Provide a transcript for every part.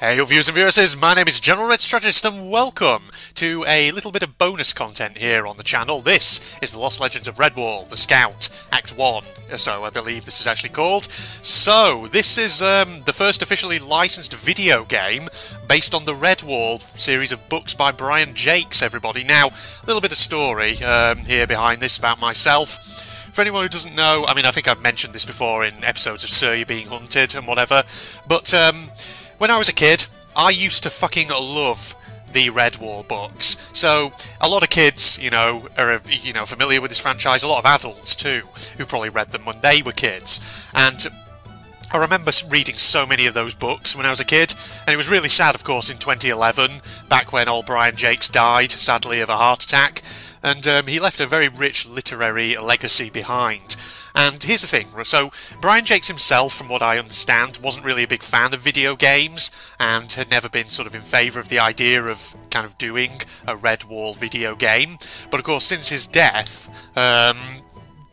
Hey viewers and viewers, my name is General Red Strategist and welcome to a little bit of bonus content here on the channel. This is The Lost Legends of Redwall, The Scout, Act 1, so I believe this is actually called. So, this is the first officially licensed video game based on the Redwall series of books by Brian Jakes, everybody. Now, a little bit of story here behind this about myself. For anyone who doesn't know, I mean, I think I've mentioned this before in episodes of Sir, You're Being Hunted and whatever, but when I was a kid, I used to fucking love the Redwall books. So a lot of kids, are familiar with this franchise. A lot of adults too, who probably read them when they were kids. And I remember reading so many of those books when I was a kid, and it was really sad, of course, in 2011, back when old Brian Jakes died, sadly, of a heart attack. And he left a very rich literary legacy behind. And here's the thing, so Brian Jakes himself, from what I understand, wasn't really a big fan of video games and had never been sort of in favour of the idea of kind of doing a Redwall video game. But of course, since his death,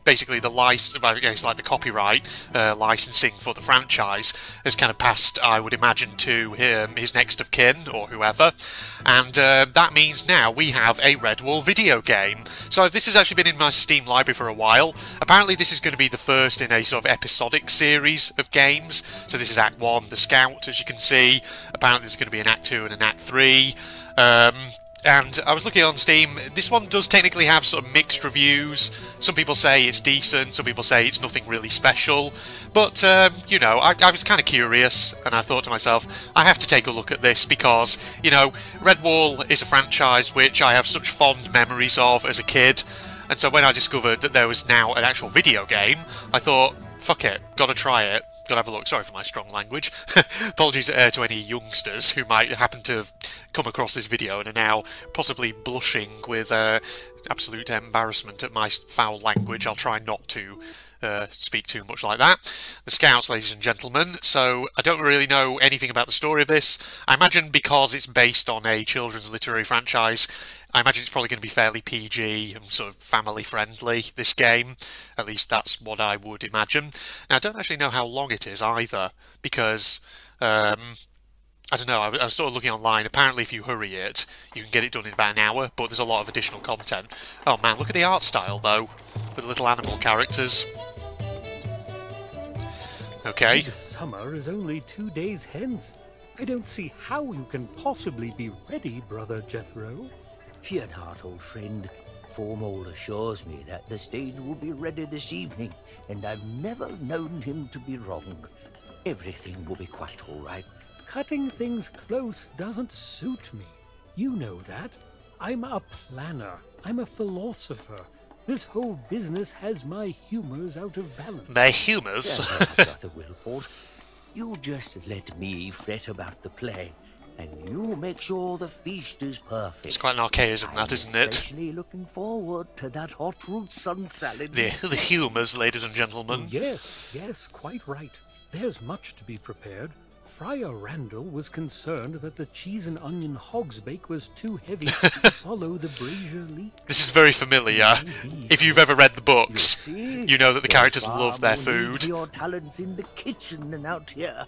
basically the the copyright licensing for the franchise has kind of passed, I would imagine, to his next of kin or whoever, and that means now we have a Redwall video game. So this has actually been in my Steam library for a while. Apparently this is going to be the first in a sort of episodic series of games. So this is Act 1, The Scout, as you can see. Apparently there's going to be an Act 2 and an Act 3. And I was looking on Steam, this one does technically have sort of mixed reviews. Some people say it's decent, some people say it's nothing really special. But, I was kind of curious, and I thought to myself, I have to take a look at this because, Redwall is a franchise which I have such fond memories of as a kid. And so when I discovered that there was now an actual video game, I thought, fuck it, gotta try it. Gotta have a look. Sorry for my strong language. Apologies to any youngsters who might happen to have come across this video and are now possibly blushing with absolute embarrassment at my foul language. I'll try not to speak too much like that. The Scouts, ladies and gentlemen. So I don't really know anything about the story of this. I imagine because it's based on a children's literary franchise, I imagine it's probably going to be fairly PG and sort of family friendly, this game. At least that's what I would imagine. Now, I don't actually know how long it is either, because, I don't know, I was sort of looking online. Apparently if you hurry it, you can get it done in about an hour, but there's a lot of additional content. Oh man, look at the art style though, with the little animal characters. Okay. The summer is only 2 days hence. I don't see how you can possibly be ready, Brother Jethro. Fear not, old friend. Formal assures me that the stage will be ready this evening, and I've never known him to be wrong. Everything will be quite all right. Cutting things close doesn't suit me. You know that. I'm a planner. I'm a philosopher. This whole business has my humours out of balance. Their humours? Brother Wilford, you just let me fret about the play, and you make sure the feast is perfect. It's quite an archaism, that, isn't it? Especially looking forward to that hot root sun salad. The humours, ladies and gentlemen. Oh, yes, quite right. There's much to be prepared. Friar Randall was concerned that the cheese and onion hogsbake was too heavy to follow the brazier leak. This is very familiar. If you've ever read the books, you know that the characters love their food. Your talents in the kitchen and out here.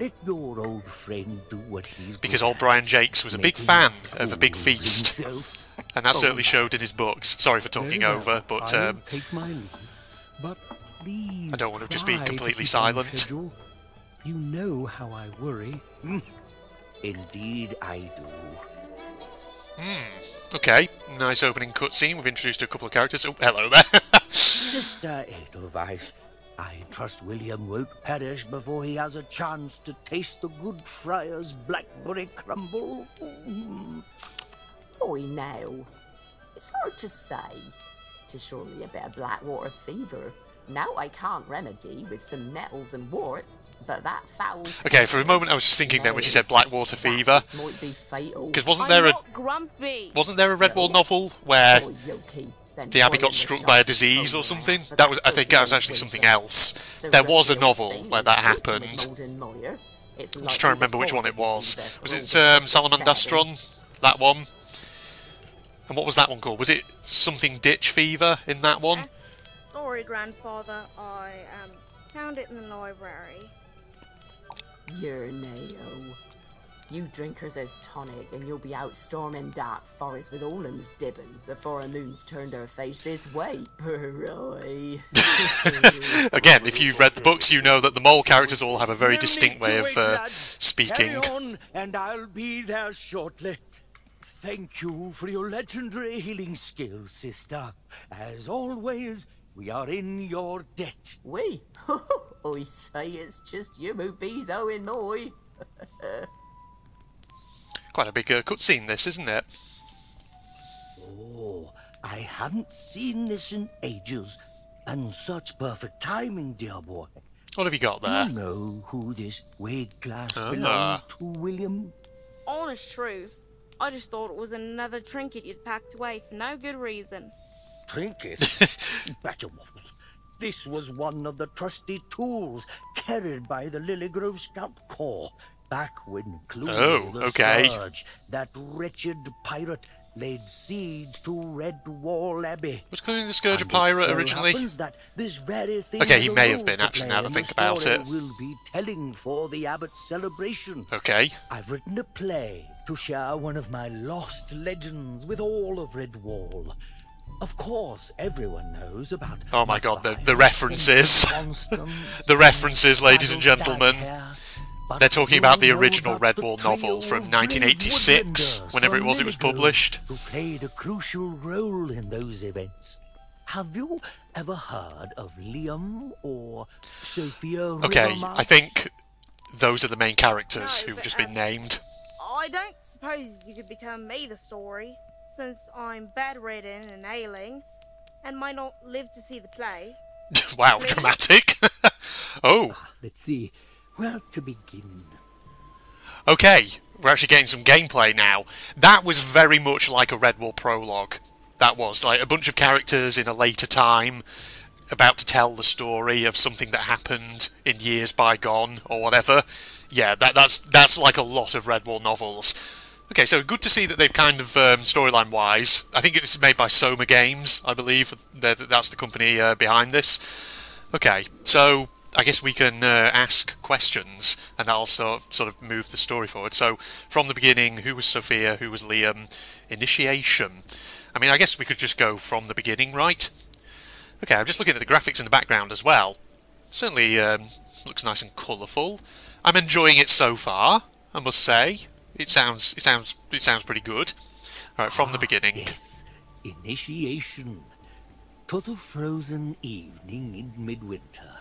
Let your old friend do what he's because old Brian Jakes was a big fan of a big feast, and that certainly showed in his books. Sorry for talking over, but I'll take my leave, but please I don't want to just be try completely to keep on silent. schedule. You know how I worry. Indeed I do. Okay, nice opening cutscene. We've introduced a couple of characters. Oh, hello there. Just Edelweiss. I trust William won't perish before he has a chance to taste the good friar's blackberry crumble. Boy, now, it's hard to say. 'Tis surely a bit of blackwater fever. Now I can't remedy with some nettles and wort, but that foul... Okay, for a moment I was just thinking then when she said Blackwater Fever, because wasn't there a Redwall novel where the abbey got struck by a disease or something? I think that was actually something else. There was a novel where that happened. I'm just trying to remember which one it was. Was it Salamandastron? That one? And what was that one called? Was it something Ditch Fever in that one? Sorry, Grandfather. I found it in the library. Your nail. few drinkers as tonic, and you'll be out storming dark forests with all them's dibbins afore a moon's turned her face this way, Roy. Again, if you've read the books, you know that the mole characters all have a very distinct way of speaking. Carry on, and I'll be there shortly. Thank you for your legendary healing skills, sister. As always, we are in your debt. We? I say it's just you who be's owing moi. Quite a big cutscene, this, isn't it? Oh, I hadn't seen this in ages. And such perfect timing, dear boy. What have you got there? You know who this weird glass belonged to, William? Honest truth, I just thought it was another trinket you'd packed away for no good reason. Trinket? Better one. This was one of the trusty tools carried by the Lilygrove Scout Corps back when Clue the Scourge, that wretched pirate, laid siege to Redwall Abbey. Was Clue the Scourge a pirate originally? That this very thing Okay, he may have been, actually, now that I think about it. Will be telling for the abbot's celebration. Okay. I've written a play to share one of my lost legends with all of Redwall. Of course, everyone knows about... Oh my god, the references. The references, ladies and gentlemen. They're talking about the original Redwall novel from 1986, whenever it was published. Who played a crucial role in those events. Have you ever heard of Liam or Sophia? Okay, I think those are the main characters who've just been named. I don't suppose you could be telling me the story, since I'm bedridden and ailing, and might not live to see the play. Wow, dramatic. Oh. Let's see. Where to begin? Okay, we're actually getting some gameplay now. That was very much like a Redwall prologue. That was, like, a bunch of characters in a later time about to tell the story of something that happened in years bygone, or whatever. Yeah, that's like a lot of Redwall novels. Okay, so good to see that they've kind of, storyline-wise, I think it's made by Soma Games, I believe. That's the company behind this. Okay, so I guess we can ask questions, and that'll sort of move the story forward. So, from the beginning, who was Sophia, who was Liam? Initiation. I mean, I guess we could just go from the beginning, right? Okay, I'm just looking at the graphics in the background as well. Certainly looks nice and colourful. I'm enjoying it so far, I must say. It sounds pretty good. All right, from the beginning. Yes. Initiation. 'Twas a frozen evening in midwinter.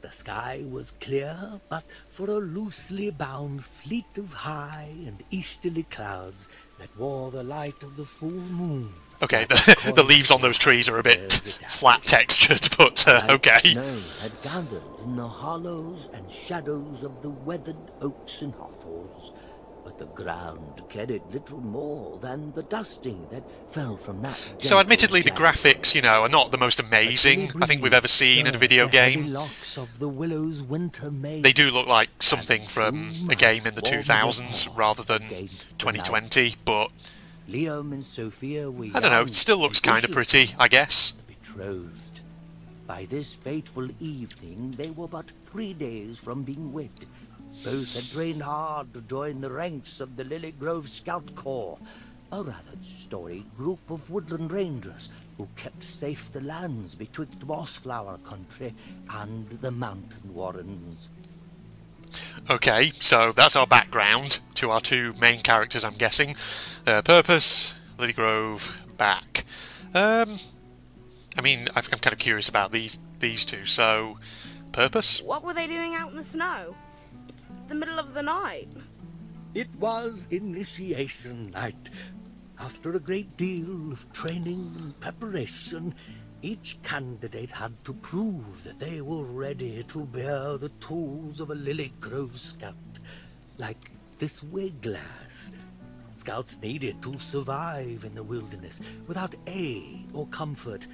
The sky was clear, but for a loosely bound fleet of high and easterly clouds that wore the light of the full moon. Okay, the leaves on those trees are a bit flat textured, but okay. Snow had gathered in the hollows and shadows of the weathered oaks and hawthorns, but the ground carried little more than the dusting that fell from that. So admittedly the graphics, you know, are not the most amazing I think we've ever seen in a video game. They do look like something from a game in the 2000s rather than 2020, but Liam and Sophia were I don't know, it still looks kind of pretty, I guess. Betrothed. By this fateful evening, they were but 3 days from being wed. Both had trained hard to join the ranks of the Lilygrove Scout Corps, a rather storied group of woodland rangers who kept safe the lands betwixt Mossflower Country and the mountain warrens. Okay, so that's our background to our two main characters, I'm guessing. Purpose, Lilygrove, back. I mean, I'm kind of curious about these two, so... Purpose? What were they doing out in the snow? It's the middle of the night. It was initiation night. After a great deal of training and preparation, each candidate had to prove that they were ready to bear the tools of a Lilygrove scout, like this wiglass. Scouts needed to survive in the wilderness without aid or comfort.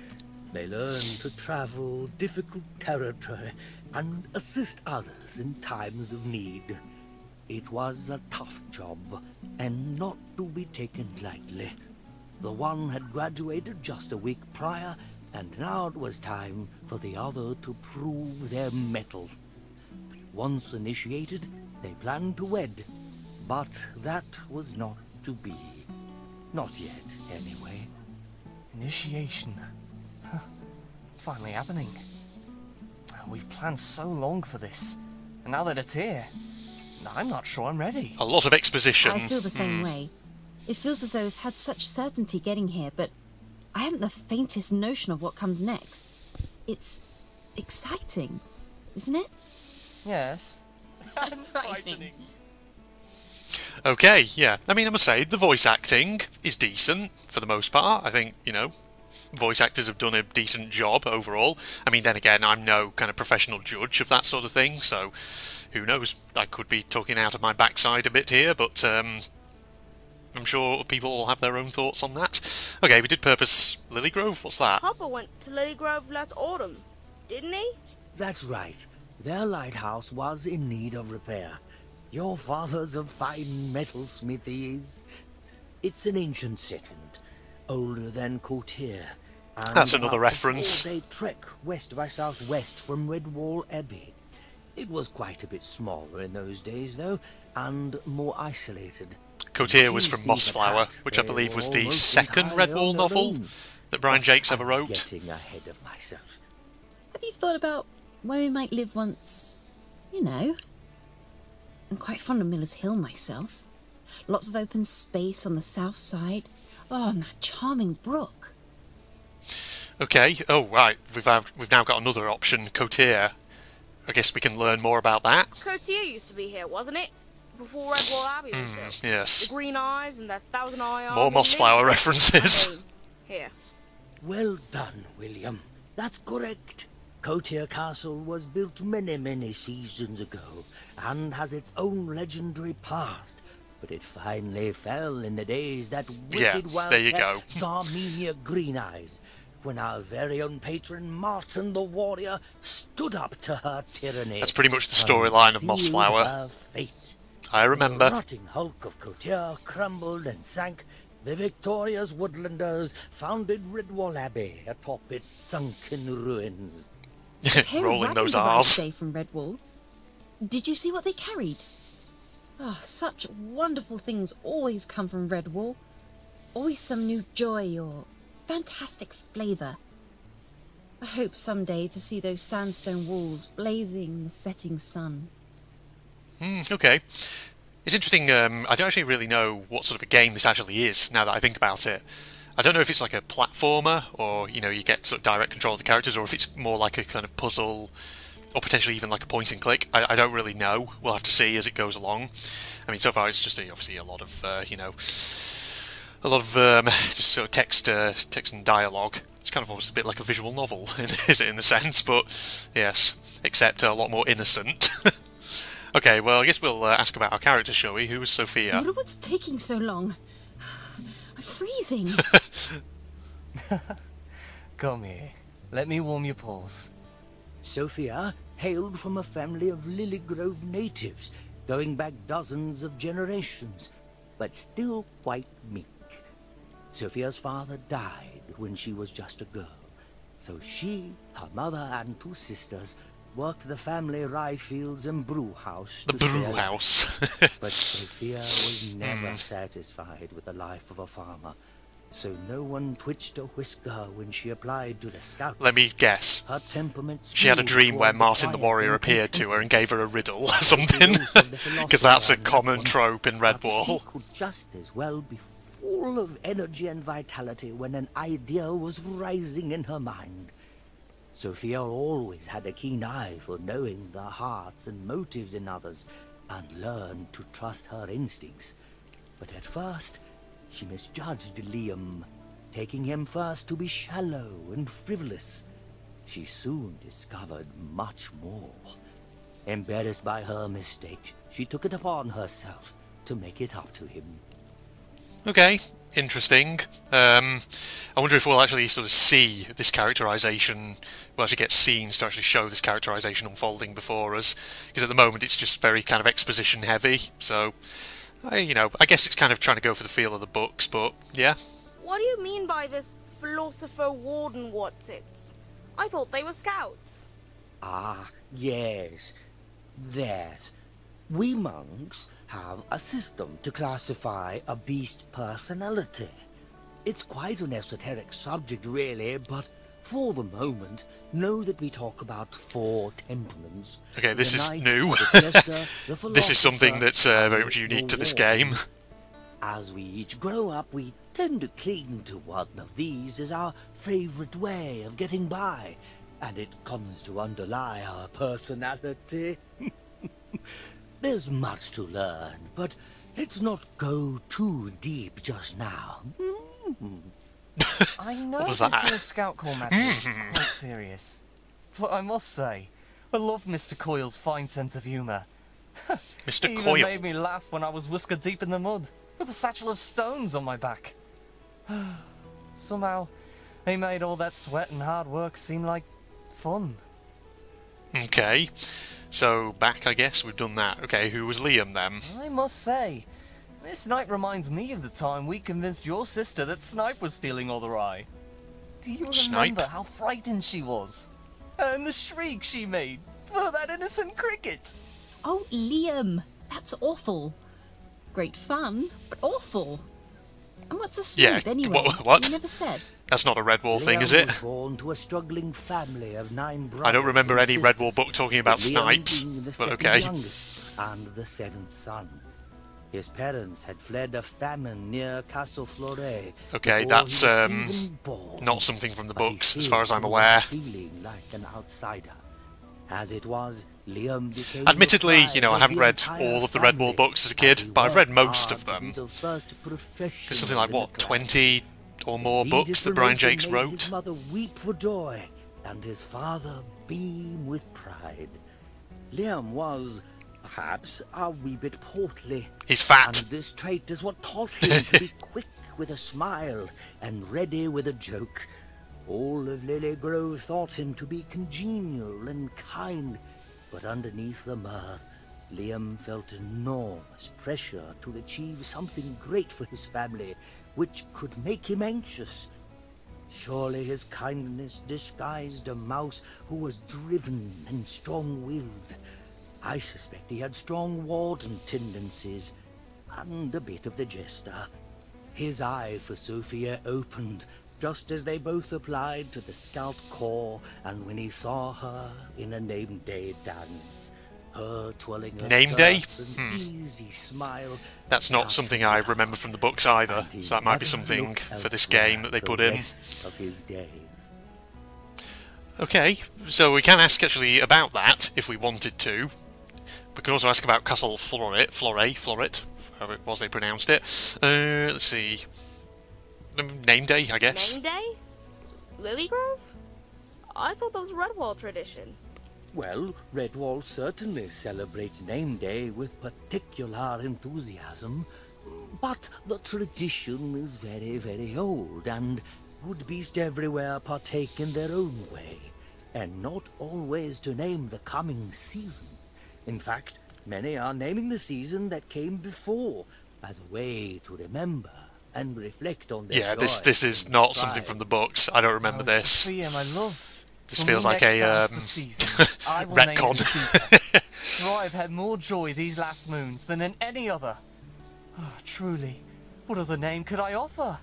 They learned to travel difficult territory and assist others in times of need. It was a tough job, and not to be taken lightly. The one had graduated just a week prior, and now it was time for the other to prove their mettle. Once initiated, they planned to wed, But that was not to be. Not yet, anyway. Initiation. Huh. It's finally happening. We've planned so long for this, and now that it's here, I'm not sure I'm ready. A lot of exposition. I feel the same way. It feels as though we've had such certainty getting here, but I haven't the faintest notion of what comes next. It's exciting, isn't it? Yes. Frightening. Okay, yeah. I mean, I must say, the voice acting is decent, for the most part. I think, you know, voice actors have done a decent job overall. I mean, then again, I'm no kind of professional judge of that sort of thing, so who knows? I could be talking out of my backside a bit here, but I'm sure people will have their own thoughts on that. Okay, we did purpose Lilygrove. What's that? Papa went to Lilygrove last autumn, didn't he? That's right. Their lighthouse was in need of repair. Your father's a fine metalsmith he is. It's an ancient settlement, older than Courtier. That's another reference. They trek west by southwest from Redwall Abbey. It was quite a bit smaller in those days, though, and more isolated. Courtier was from Mossflower, which I believe was the second Redwall novel that Brian Jakes ever wrote. Getting ahead of myself. Have you thought about where we might live once, you know? I'm quite fond of Miller's Hill myself. Lots of open space on the south side. Oh, and that charming brook. Okay, oh right, we've now got another option, Courtier. I guess we can learn more about that. Courtier used to be here, wasn't it? Before Redwall Abbey was built. Yes. The green eyes and the thousand-eye More army Mossflower lived. references. Here. Well done, William. That's correct. Courtier Castle was built many, many seasons ago, and has its own legendary past. But it finally fell in the days that wicked there you go. Sarmenia Green Eyes, when our very own patron Martin the Warrior stood up to her tyranny. That's pretty much the storyline of and sealed Mossflower. her fate. I remember. The rotting hulk of Courtier crumbled and sank. The victorious woodlanders founded Redwall Abbey atop its sunken ruins. Rolling those R's. R's. From Redwall. Did you see what they carried? Oh, such wonderful things always come from Redwall. Always some new joy or fantastic flavour. I hope someday to see those sandstone walls blazing in the setting sun. Okay. It's interesting, I don't actually really know what sort of a game this actually is, now that I think about it. I don't know if it's like a platformer, or, you know, you get sort of direct control of the characters, or if it's more like a kind of puzzle, or potentially even like a point and click. I don't really know. We'll have to see as it goes along. I mean, so far it's just obviously a lot of, you know, a lot of just sort of text and dialogue. It's kind of almost a bit like a visual novel, is it, in a sense, but yes, except a lot more innocent. Okay, well, I guess we'll ask about our character, shall we? Who was Sophia? What's taking so long? I'm freezing. Come here. Let me warm your paws. Sophia hailed from a family of Lilygrove natives, going back dozens of generations, but still quite meek. Sophia's father died when she was just a girl, so she, her mother and two sisters worked the family rye fields and brew house. The brew house. But Sophia was never satisfied with the life of a farmer, so no one twitched a whisker when she applied to the scouts. Let me guess. Her temperament She had a dream where Martin the Warrior appeared to her and gave her a riddle or something. Because that's a common trope in Redwall. She could just as well be full of energy and vitality when an idea was rising in her mind. Sophia always had a keen eye for knowing the hearts and motives in others, and learned to trust her instincts. But at first, she misjudged Liam, taking him first to be shallow and frivolous. She soon discovered much more. Embarrassed by her mistake, she took it upon herself to make it up to him. Okay, interesting. I wonder if we'll actually sort of see this characterisation, we'll actually get scenes to actually show this characterisation unfolding before us, because at the moment it's just very kind of exposition heavy, so, you know, I guess it's kind of trying to go for the feel of the books, but, yeah. What do you mean by this philosopher warden whatsits? I thought they were scouts. Ah, yes, that. We monks have a system to classify a beast's personality. It's quite an esoteric subject, really, but for the moment, know that we talk about 4 temperaments. Okay, this The is knight, new. the jester, the This is something philosopher, that's very and much unique the to this game. warrior. As we each grow up, we tend to cling to one of these as our favorite way of getting by, and it comes to underlie our personality. There's much to learn, but let's not go too deep just now. I know was this that? year's Scout Corps match is quite serious, but I must say, I love Mr. Coyle's fine sense of humour. Mr. He even Coyle. made me laugh when I was whisker deep in the mud, with a satchel of stones on my back. Somehow, he made all that sweat and hard work seem like fun. Okay, so back, I guess, we've done that. Okay, who was Liam then? I must say, this night reminds me of the time we convinced your sister that Snipe was stealing all the rye. Do you Snipe? remember how frightened she was? And the shriek she made for that innocent cricket? Oh, Liam, that's awful. Great fun, but awful. And what's a Yeah, snoop anyway? what? You never said. That's not a Redwall thing, is Liam it? was born to a struggling family of 9 brothers. I don't remember and any sisters, Redwall book talking about with Liam snipes, being the but second okay. youngest and the 7th son. His parents had fled a famine near Castle Florey. Okay, before that's he was even born. not something from the But he books, as far as I'm still aware. was feeling like an outsider. As it was, Liam became Admittedly, the you know, I pride haven't of read the entire all of the family, Redwall books as a and kid, he but I've read worked most hard of to be them. the first professional There's something like, in the what, clan. 20 or more Indeed, books his that Brian promotion Jakes made wrote? His mother weep for joy, and his father beam with pride. Liam was, perhaps, a wee bit portly. He's fat. And this trait is what taught him to be quick with a smile and ready with a joke. All of Lily Grove thought him to be congenial and kind, but underneath the mirth, Liam felt enormous pressure to achieve something great for his family, which could make him anxious. Surely his kindness disguised a mouse who was driven and strong-willed. I suspect he had strong warden tendencies, and a bit of the jester. His eye for Sophia opened, just as they both applied to the Scout Corps, and when he saw her in a name day dance, her twirling her Name day? skirts and easy smile. That's not something I remember from the books either, so that might be something for this game that they put in. Of his days. Okay, so we can ask actually about that, if we wanted to. We can also ask about Castle Florey, however it was they pronounced it. Let's see. Name day, I guess. Name day? Lilygrove? I thought that was a Redwall tradition. Well, Redwall certainly celebrates name day with particular enthusiasm, but the tradition is very, very old, and good beasts everywhere partake in their own way, and not always to name the coming season. In fact, many are naming the season that came before, as a way to remember and reflect on their Yeah, joy this is and not something pride. from the books. I don't remember Oh, this. Sophia, my love. This When feels we like next a dance the season, I will name it retcon. Sophia, for I have had more joy these last moons than in any other. Oh, truly, what other name could I offer?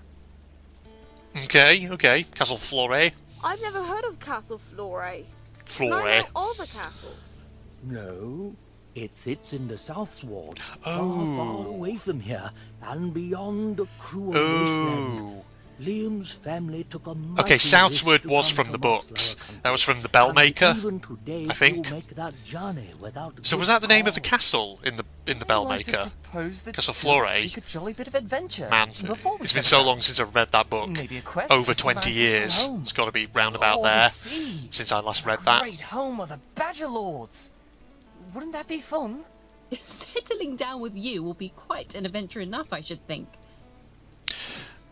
Okay. Castle Florey. I've never heard of Castle Florey. Florey. Neither all the castles. No, it sits in the South Sward, Oh. far away from here, and beyond the cruel wasteland. Oh. Liam's family took a Okay, mighty Southward risk to was come from the to Mossflower books. Country, That was from the and Bellmaker, even today I think. few make that journey without So good was that the name of the cause. castle in the I'd like to Bellmaker? propose that Castle you Florey? seek a jolly bit of adventure Man, before we it's been set so out. long since I've read that book. Maybe a quest Over to some 20 ancestral years. home. It's got to be round about Oh, there the sea. since I last read The that. great home of the Badger Lords. Wouldn't that be fun? Settling down with you will be quite an adventure enough, I should think.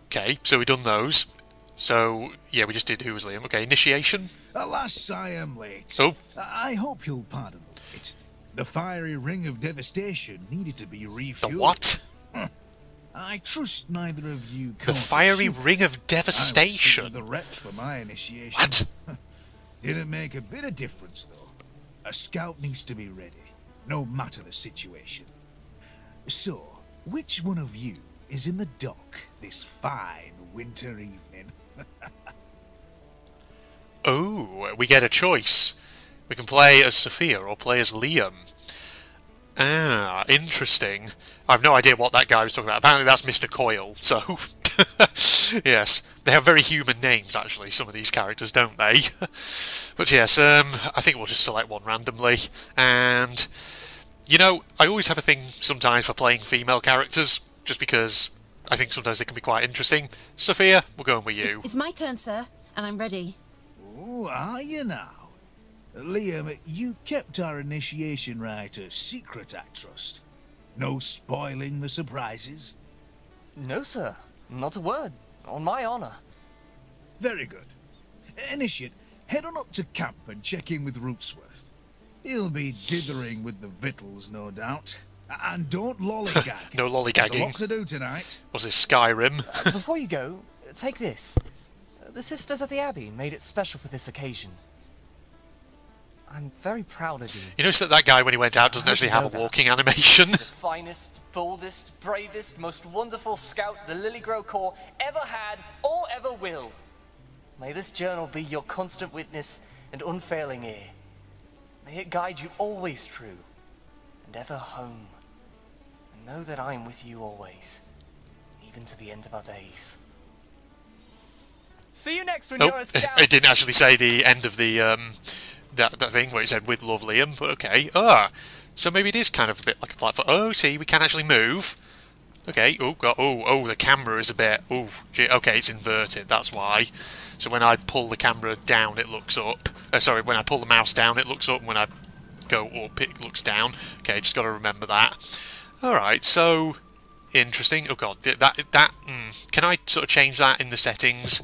Okay, so we've done those. So, yeah, we just did Who Was Liam. Okay, initiation. Alas, I am late. Oh. I hope you'll pardon the wait. The fiery ring of devastation needed to be The refueled. what? I trust neither of you. The fiery ring of devastation. The wretch for my initiation. What? Didn't make a bit of difference though. A scout needs to be ready. no matter the situation. So, which one of you is in the dock this fine winter evening? Oh, we get a choice. We can play as Sophia or play as Liam. Ah, interesting. I've no idea what that guy was talking about. Apparently that's Mr. Coyle, so... yes, they have very human names, actually, some of these characters, don't they? But yes, I think we'll just select one randomly. And, you know, I always have a thing sometimes for playing female characters, just because I think sometimes they can be quite interesting. Sophia, we're going with you. It's my turn, sir, and I'm ready. Oh, are you now? Liam, you kept our initiation rite a secret, I trust. No spoiling the surprises? No, sir. Not a word. On my honor. Very good. Initiate, head on up to camp and check in with Rootsworth. He'll be dithering with the victuals, no doubt. And don't lollygag. No lollygagging. There's a lot to do tonight. Was this Skyrim? Before you go, take this. The sisters at the Abbey made it special for this occasion. I'm very proud of you. You notice that that guy, when he went out, doesn't actually have a walking animation? The finest, boldest, bravest, most wonderful scout the Lilygrow Corps ever had or ever will. May this journal be your constant witness and unfailing ear. May it guide you always true and ever home. And know that I am with you always, even to the end of our days. See you next when you're a scout. It didn't actually say the end of the that thing where it said "with love, Liam," but okay. So maybe it is kind of a bit like a platform. Oh, see, we can actually move. Okay. Oh, the camera is a bit. Oh, okay, it's inverted. That's why. So when I pull the camera down, it looks up. Sorry, when I pull the mouse down, it looks up. And when I go up, it looks down. Okay, just got to remember that. All right. So interesting. Oh God, can I sort of change that in the settings?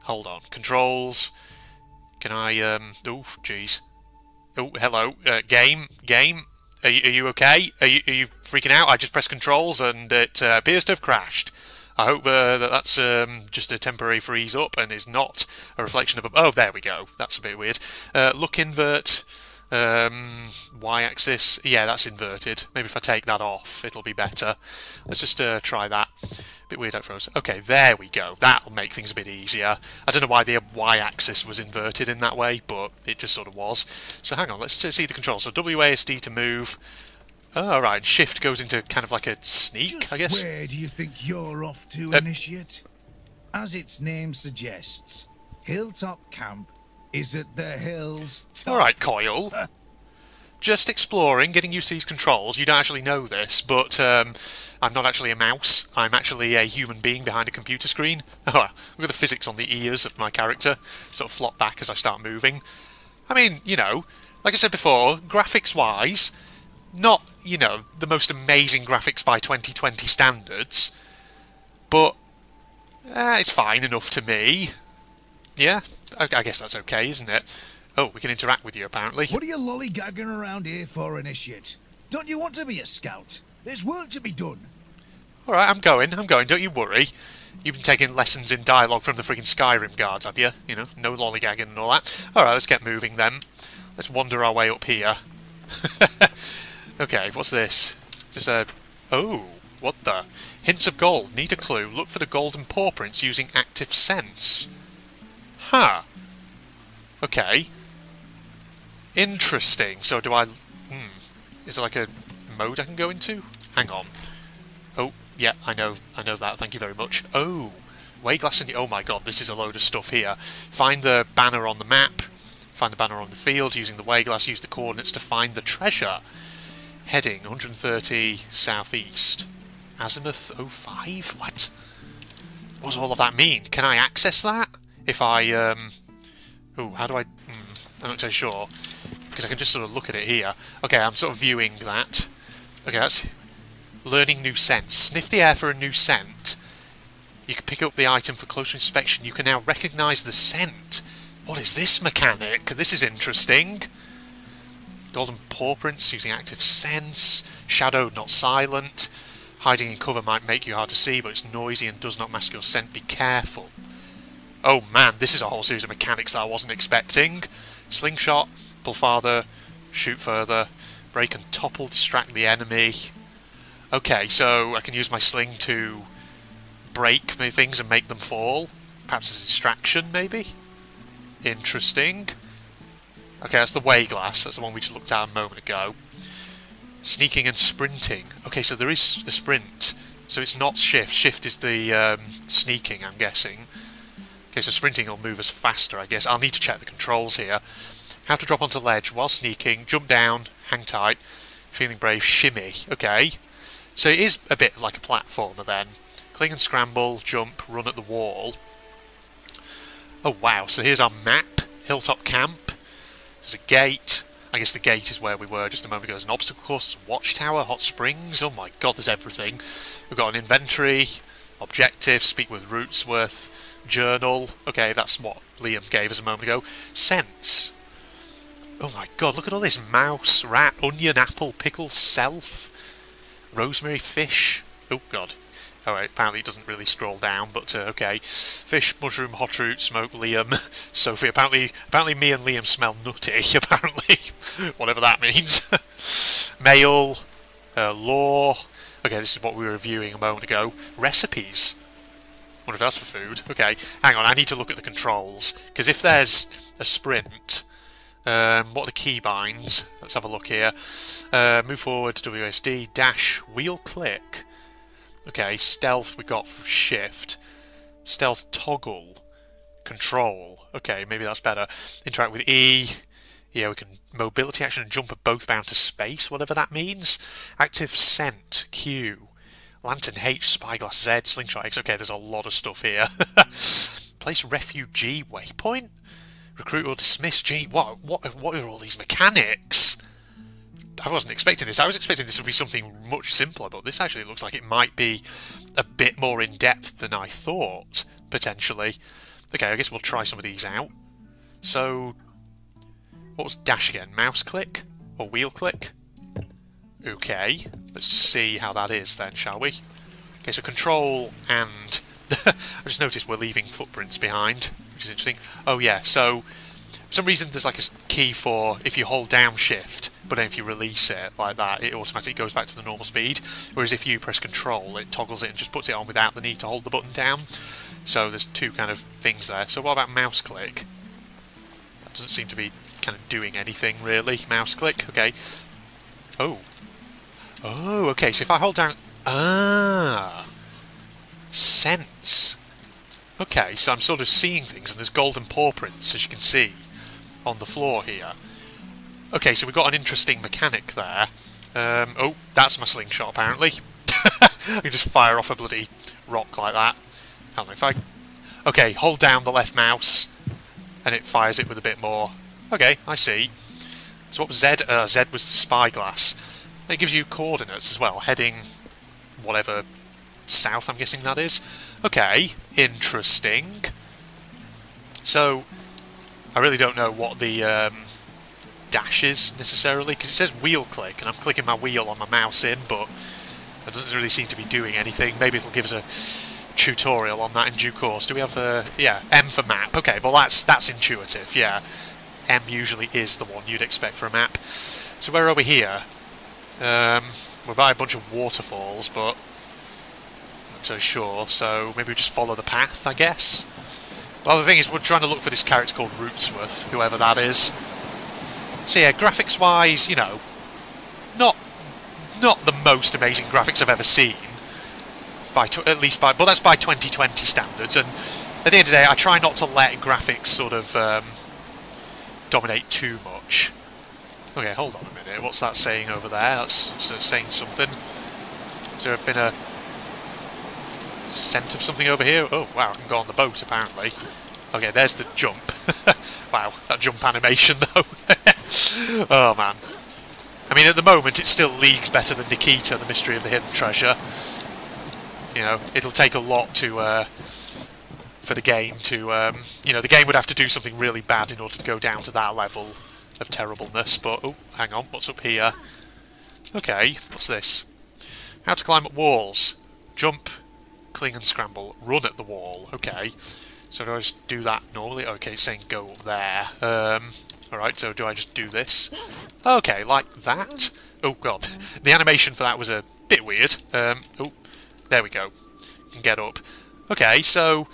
Hold on. Controls. Can I, oh, jeez. Oh, hello. Game. Are you okay? Are you freaking out? I just pressed controls and it appears to have crashed. I hope that's just a temporary freeze up and is not a reflection of... Oh, there we go. That's a bit weird. Look invert. Y-axis. Yeah, that's inverted. Maybe if I take that off, it'll be better. Let's just try that. Bit weird out froze. Okay, there we go. That'll make things a bit easier. I don't know why the Y-axis was inverted in that way, but it just sort of was. So hang on, let's see the controls. So WASD to move. Oh, right, shift goes into kind of like a sneak, I guess. Where do you think you're off to, Initiate? As its name suggests, Hilltop Camp is at the hills top. Alright, Coyle. Just exploring, getting used to these controls. You don't actually know this, but I'm not actually a mouse. I'm actually a human being behind a computer screen. Oh, look at the physics on the ears of my character. Sort of flop back as I start moving. I mean, you know, like I said before, graphics-wise, not, you know, the most amazing graphics by 2020 standards, but it's fine enough to me. Yeah, I guess that's okay, isn't it? Oh, we can interact with you, apparently. What are you lollygagging around here for, Initiate? Don't you want to be a scout? There's work to be done. Alright, I'm going, don't you worry. You've been taking lessons in dialogue from the freaking Skyrim guards, have you? You know, no lollygagging and all that. Alright, let's get moving then. Let's wander our way up here. Okay, what's this? Just a... Oh, what the? Hints of gold. Need a clue. Look for the golden paw prints using active sense. Huh. Okay. Interesting. So do I... Is there like a mode I can go into? Hang on. Oh, yeah, I know that. Thank you very much. Oh, Wayglass and... Oh my god, this is a load of stuff here. Find the banner on the map. Find the banner on the field using the Wayglass. Use the coordinates to find the treasure. Heading 130 southeast. Azimuth 05? What? What does all of that mean? Can I access that? If I... Oh, how do I... I'm not so sure. Because I can just sort of look at it here. Okay, I'm sort of viewing that. Okay, that's... Learning new scents. Sniff the air for a new scent. You can pick up the item for closer inspection. You can now recognise the scent. What is this mechanic? This is interesting. Golden paw prints using active sense. Shadowed, not silent. Hiding in cover might make you hard to see, but it's noisy and does not mask your scent. Be careful. Oh man, this is a whole series of mechanics that I wasn't expecting. Slingshot, pull farther, shoot further. Break and topple, distract the enemy. Okay, so I can use my sling to break things and make them fall. Perhaps as a distraction, maybe? Interesting. Okay, that's the way glass. That's the one we just looked at a moment ago. Sneaking and sprinting. Okay, so there is a sprint. So it's not shift. Shift is the sneaking, I'm guessing. Okay, so sprinting will move us faster, I guess. I'll need to check the controls here. How to drop onto ledge while sneaking. Jump down. Hang tight. Feeling brave. Shimmy. Okay. So it is a bit like a platformer then. Cling and scramble. Jump. Run at the wall. Oh, wow. So here's our map. Hilltop camp. There's a gate. I guess the gate is where we were just a moment ago. There's an obstacle course, watchtower, hot springs. Oh my god, there's everything. We've got an inventory, objective, speak with Rootsworth, journal. Okay, that's what Liam gave us a moment ago. Sense. Oh my god, look at all this. Mouse, rat, onion, apple, pickle, self, rosemary, fish. Oh god. Alright, apparently it doesn't really scroll down, but okay. Fish, mushroom, hot root, smoke, Liam, Sophia. Apparently me and Liam smell nutty, apparently. Whatever that means. Mail, law. Okay, this is what we were reviewing a moment ago. Recipes. Wonder if that's for food. Okay, hang on, I need to look at the controls. Because if there's a sprint, what are the keybinds? Let's have a look here. Move forward, WSD, dash, wheel click. Okay, stealth we got for shift. Stealth toggle. Control. Okay, maybe that's better. Interact with E. Yeah, we can mobility action and jump are both bound to space, whatever that means. Active scent. Q. Lantern H. Spyglass Z. Slingshot X. Okay, there's a lot of stuff here. Place refugee waypoint. Recruit or dismiss G. What are all these mechanics? I wasn't expecting this. I was expecting this would be something much simpler, but this actually looks like it might be a bit more in-depth than I thought, potentially. Okay, I guess we'll try some of these out. So, what was dash again? Mouse click? Or wheel click? Okay, let's just see how that is then, shall we? Okay, so control and... I just noticed we're leaving footprints behind, which is interesting. Oh yeah, so for some reason there's like a key for if you hold down shift, but then if you release it like that, it automatically goes back to the normal speed. Whereas if you press control, it toggles it and just puts it on without the need to hold the button down. So there's two kind of things there. So what about mouse click? That doesn't seem to be kind of doing anything really. Mouse click, okay. Oh. Oh, okay, so if I hold down... Ah! Sense. Okay, so I'm sort of seeing things, and there's golden paw prints, as you can see, on the floor here. Okay, so we've got an interesting mechanic there. Oh, that's my slingshot, apparently. I can just fire off a bloody rock like that. I don't know if I... Okay, hold down the left mouse, and it fires it with a bit more. Okay, I see. So what was Z? Z was the spyglass. It gives you coordinates as well, heading whatever south, I'm guessing that is. Okay, interesting. So, I really don't know what the dash is necessarily, because it says wheel click, and I'm clicking my wheel on my mouse in, but it doesn't really seem to be doing anything. Maybe it'll give us a tutorial on that in due course. Do we have yeah, M for map. Okay, well that's intuitive, yeah. M usually is the one you'd expect for a map. So where are we here? We're by a bunch of waterfalls, but I'm not so sure, so maybe we just follow the path, I guess. Well, the thing is, we're trying to look for this character called Rootsworth, whoever that is. So yeah, graphics-wise, you know, not the most amazing graphics I've ever seen, but that's by 2020 standards, and at the end of the day, I try not to let graphics sort of dominate too much. Okay, hold on a minute, what's that saying over there? That's saying something. Has there been a scent of something over here? Oh, wow, I can go on the boat, apparently. Okay, there's the jump. Wow, that jump animation, though. Oh, man. I mean, at the moment, it's still leagues better than Nikita, the Mystery of the Hidden Treasure. You know, it'll take a lot to, for the game to, you know, the game would have to do something really bad in order to go down to that level of terribleness, but, oh, hang on, what's up here? Okay, what's this? How to climb up walls. Jump, cling and scramble, run at the wall. Okay, so do I just do that normally? Okay, it's saying go up there. Alright, so do I just do this? Okay, like that. Oh god, the animation for that was a bit weird. Oh, there we go. Can get up. Okay, so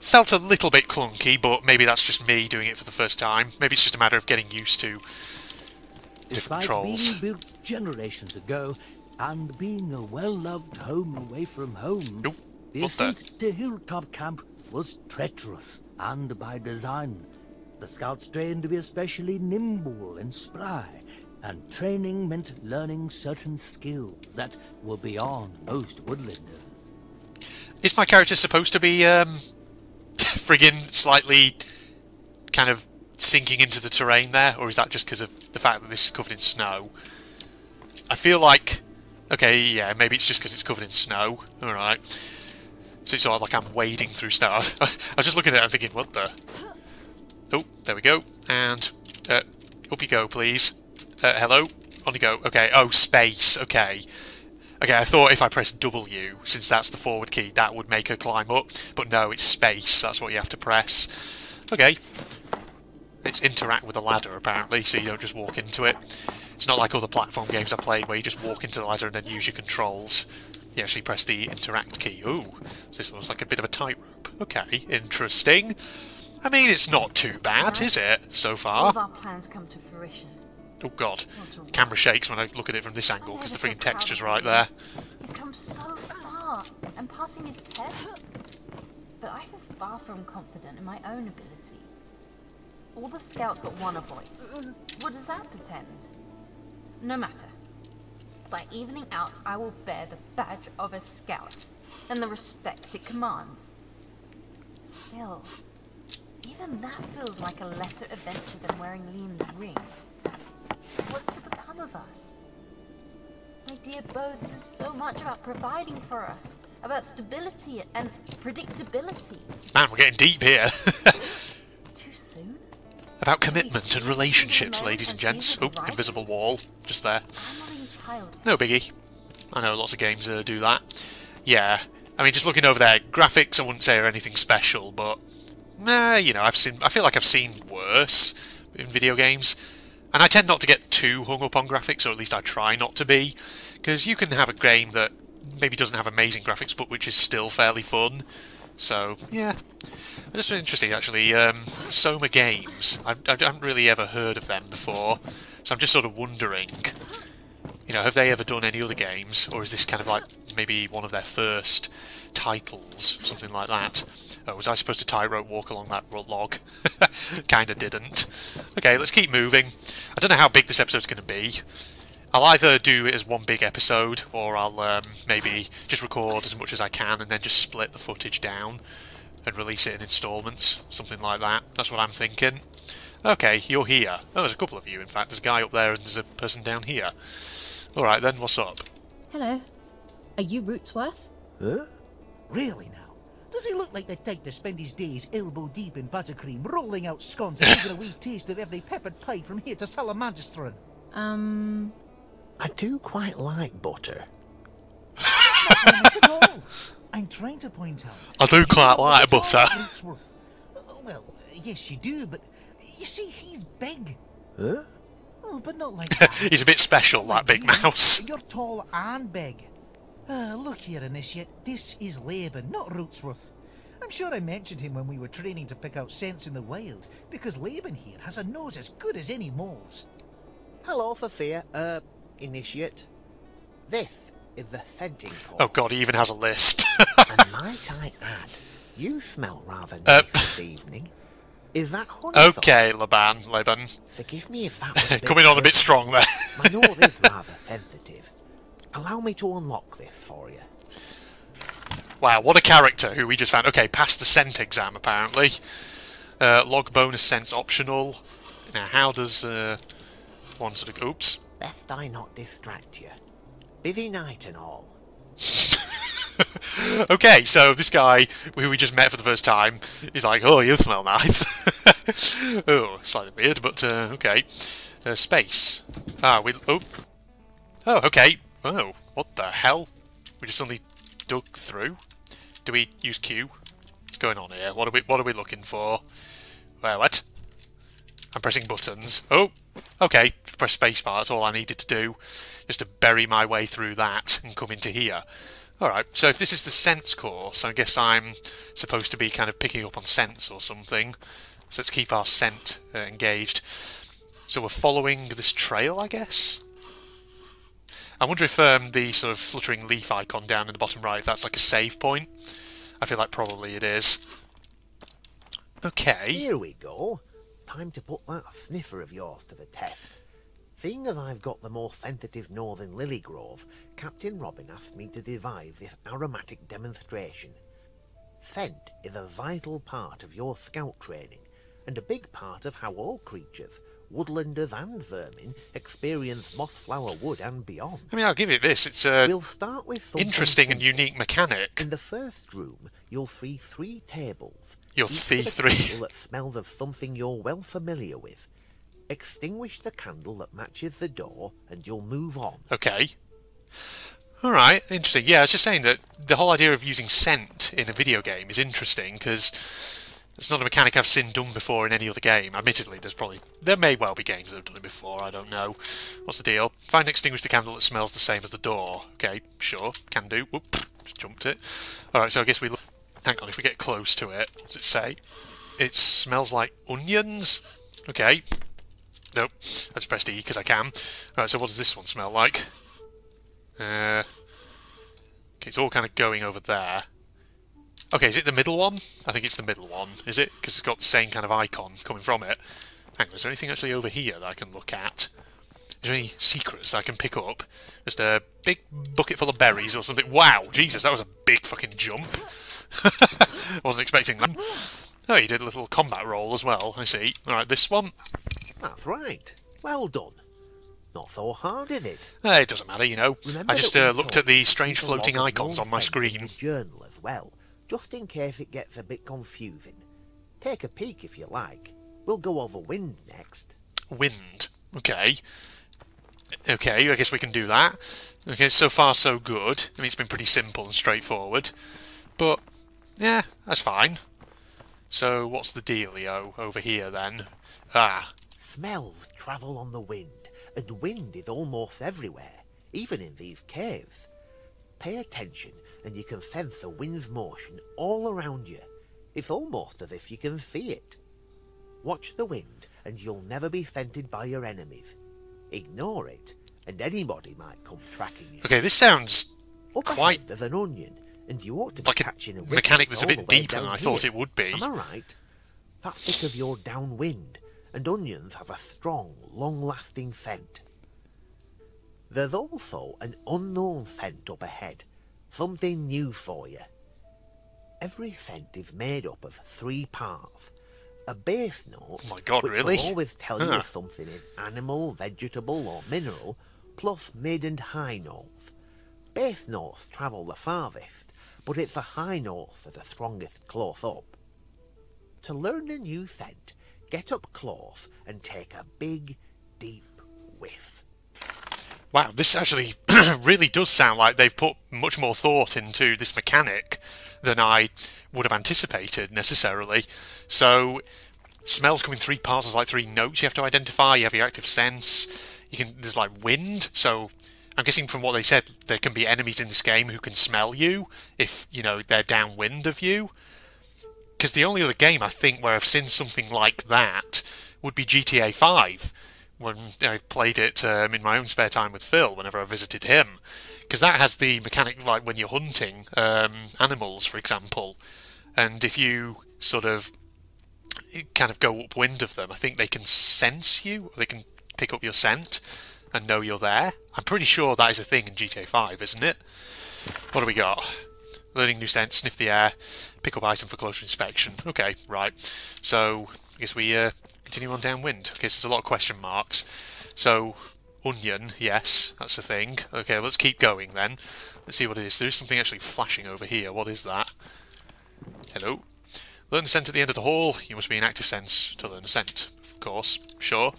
felt a little bit clunky, but maybe that's just me doing it for the first time. Maybe it's just a matter of getting used to different controls. Being built generations ago and being a well-loved home away from home, Oh, the what's that? ascent to Hilltop Camp was treacherous and by design. The scouts trained to be especially nimble and spry, and training meant learning certain skills that were beyond most woodlanders. Is my character supposed to be friggin' slightly kind of sinking into the terrain there, or is that just because of the fact that this is covered in snow? I feel like, okay, yeah, maybe it's just because it's covered in snow. Alright. So it's sort of like I'm wading through snow. I was just looking at it and thinking, what the? Oh, there we go. And up you go, please. Hello? On you go. Okay, oh, space. Okay. Okay, I thought if I press W, since that's the forward key, that would make her climb up. But no, it's space. That's what you have to press. Okay. It's interact with the ladder, apparently, so you don't just walk into it. It's not like other platform games I played where you just walk into the ladder and then use your controls. You actually press the interact key. Ooh, so this looks like a bit of a tightrope. Okay, interesting. I mean, it's not too bad, is it, so All far? of our plans come to fruition. Oh god, camera shakes when I look at it from this angle because the freaking texture's right there. He's come so far and passing his test. But I feel far from confident in my own ability. All the scouts but one are boys. What does that pretend? No matter. By evening out, I will bear the badge of a scout and the respect it commands. Still, even that feels like a lesser adventure than wearing Liam's ring. What's to become of us? My dear Beau, this is so much about providing for us, about stability and predictability. Man, we're getting deep here. Too soon? About commitment and relationships, ladies and gents. Oh, invisible wall, just there. I'm not in child. No biggie. I know lots of games do that. Yeah, I mean, just looking over there, graphics I wouldn't say are anything special, but you know, I feel like I've seen worse in video games. And I tend not to get too hung up on graphics, or at least I try not to be, because you can have a game that maybe doesn't have amazing graphics, but which is still fairly fun. So, yeah. It's just interesting, actually. Soma Games. I haven't really ever heard of them before, so I'm just sort of wondering, you know, have they ever done any other games, or is this kind of like maybe one of their first titles, something like that? Oh, was I supposed to tightrope walk along that log? Kinda didn't. Okay, let's keep moving. I don't know how big this episode's going to be. I'll either do it as one big episode, or I'll maybe just record as much as I can and then just split the footage down and release it in installments, something like that. That's what I'm thinking. Okay, you're here. Oh, there's a couple of you, in fact. There's a guy up there and there's a person down here. Alright then, what's up? Hello. Are you Rootsworth? Huh? Really now? Does he look like the type to spend his days elbow deep in buttercream, rolling out scones and giving a wee taste of every peppered pie from here to Salamandestron? I do quite like butter. Not at all. I'm trying to point out. I do quite like butter. Well, yes you do, but you see, he's big. Huh? Oh, but not like that. He's a bit special, that big mouse. You're tall and big. Look here, Initiate. This is Laban, not Rootsworth. I'm sure I mentioned him when we were training to pick out scents in the wild, because Laban here has a nose as good as any mole's. Hello, Sophia. Initiate. This is the scenting course. Oh god, he even has a lisp. And might I add, you smell rather nice this evening. Is that honey? Okay, Laban. Forgive me if that was a bit Coming on a bit strong there. My nose is rather sensitive. Allow me to unlock this for you. Wow, what a character who we just found. Okay, passed the scent exam, apparently. Log bonus scents optional. Now, how does one sort of... Oops. Best I not distract you. Busy night and all. Okay, so this guy who we just met for the first time is like, oh, you smell nice. Oh, slightly weird, but okay. Space. Ah, we... Oh. Oh, okay. Oh, what the hell? We just suddenly dug through? Do we use Q? What's going on here? What are we looking for? Well, what? I'm pressing buttons. Oh, okay. press spacebar, that's all I needed to do, just to bury my way through that and come into here. Alright, so if this is the sense course, I guess I'm supposed to be kind of picking up on sense or something. So let's keep our scent engaged. So we're following this trail, I guess? I wonder if the sort of fluttering leaf icon down in the bottom right, if that's like a save point. I feel like probably it is. Okay. Here we go. Time to put that sniffer of yours to the test. Seeing as I've got the more sensitive northern lily grove, Captain Robin asked me to devise this aromatic demonstration. Scent is a vital part of your scout training, and a big part of how all creatures, woodlanders and vermin, experience moss-flower wood and beyond. I mean, I'll give it this. It's We'll start with interesting and unique mechanic. In the first room, you'll see 3 tables. You'll see 3. That smells of something you're well familiar with. Extinguish the candle that matches the door, and you'll move on. Okay. Alright, interesting. Yeah, I was just saying that the whole idea of using scent in a video game is interesting, because it's not a mechanic I've seen done before in any other game. Admittedly, there may well be games that have done it before, I don't know. What's the deal? Find and extinguish the candle that smells the same as the door. Okay, sure, can do. Whoop, just jumped it. Alright, so I guess we look... Hang on, if we get close to it, what does it say? It smells like onions? Okay. Nope, I just pressed E because I can. Alright, so what does this one smell like? Okay, it's all kind of going over there. Okay, is it the middle one? I think it's the middle one, is it? Because it's got the same kind of icon coming from it. Hang on, is there anything actually over here that I can look at? Is there any secrets that I can pick up? Just a big bucket full of berries or something? Wow, Jesus, that was a big fucking jump. I wasn't expecting that. Oh, you did a little combat roll as well, I see. Alright, this one. That's right. Well done. Not so hard, is it? It doesn't matter, you know. Remember I just that we looked talked at the strange about floating the icons on my screen. Journal as well, just in case it gets a bit confusing. Take a peek if you like. We'll go over wind next. Wind? Okay. Okay, I guess we can do that. Okay, so far so good. I mean, it's been pretty simple and straightforward. But, yeah, that's fine. So, what's the dealio over here then? Ah. Smells travel on the wind, and wind is almost everywhere, even in these caves. Pay attention, and you can sense the wind's motion all around you. It's almost as if you can see it. Watch the wind, and you'll never be scented by your enemies. Ignore it, and anybody might come tracking you. Okay, this sounds quite... There's an onion, and you ought to be like catching a mechanic that's a all the bit way deeper than down I here. thought it would be. Am I right? That's because you're downwind, and onions have a strong, long-lasting scent. There's also an unknown scent up ahead, something new for you. Every scent is made up of 3 parts. A base note, oh my God, which really? will always tell you if something is animal, vegetable or mineral, plus mid and high notes. Base notes travel the farthest, but it's the high notes that are strongest close up. To learn a new scent, get up close and take a big, deep whiff. Wow, this actually really does sound like they've put much more thought into this mechanic than I would have anticipated necessarily. So, smells come in 3 parts, there's like 3 notes you have to identify, you have your active sense, there's like wind, so I'm guessing from what they said there can be enemies in this game who can smell you if, you know, they're downwind of you. Because the only other game I think where I've seen something like that would be GTA 5, when I played it in my own spare time with Phil whenever I visited him. Because that has the mechanic like when you're hunting animals, for example, and if you sort of kind of go upwind of them, I think they can sense you, or they can pick up your scent and know you're there. I'm pretty sure that is a thing in GTA 5, isn't it? What do we got? Learning new scent, sniff the air, pick up item for closer inspection. Okay, right. So, I guess we continue on downwind. Okay, so there's a lot of question marks. So, onion, yes, that's the thing. Okay, let's keep going then. Let's see what it is. There is something actually flashing over here. What is that? Hello? Learn the scent at the end of the hall. You must be in active sense to learn the scent, of course. Sure.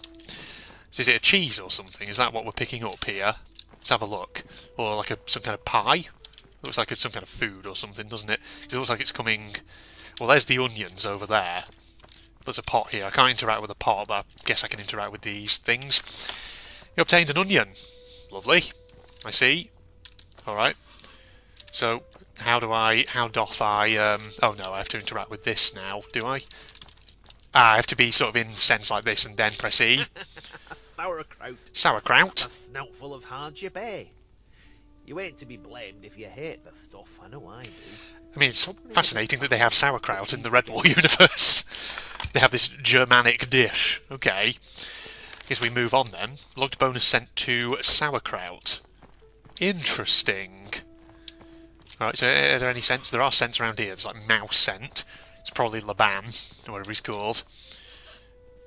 So is it a cheese or something? Is that what we're picking up here? Let's have a look. Or like some kind of pie? Looks like it's some kind of food or something, doesn't it? Because it looks like it's coming... Well, there's the onions over there. There's a pot here. I can't interact with a pot, but I guess I can interact with these things. You obtained an onion. Lovely. I see. Alright. So, how doth I, oh no, I have to interact with this now, do I? Ah, I have to be sort of in sense like this and then press E. Sauerkraut. Sauerkraut? A snoutful of hardship, eh? You ain't to be blamed if you hate the stuff, I know I do. I mean, it's fascinating that they have sauerkraut in the Redwall universe. They have this Germanic dish. Okay. Guess we move on then. Logged bonus sent to sauerkraut. Interesting. Right, so are there any scents? There are scents around here. There's like mouse scent. It's probably Laban, or whatever he's called.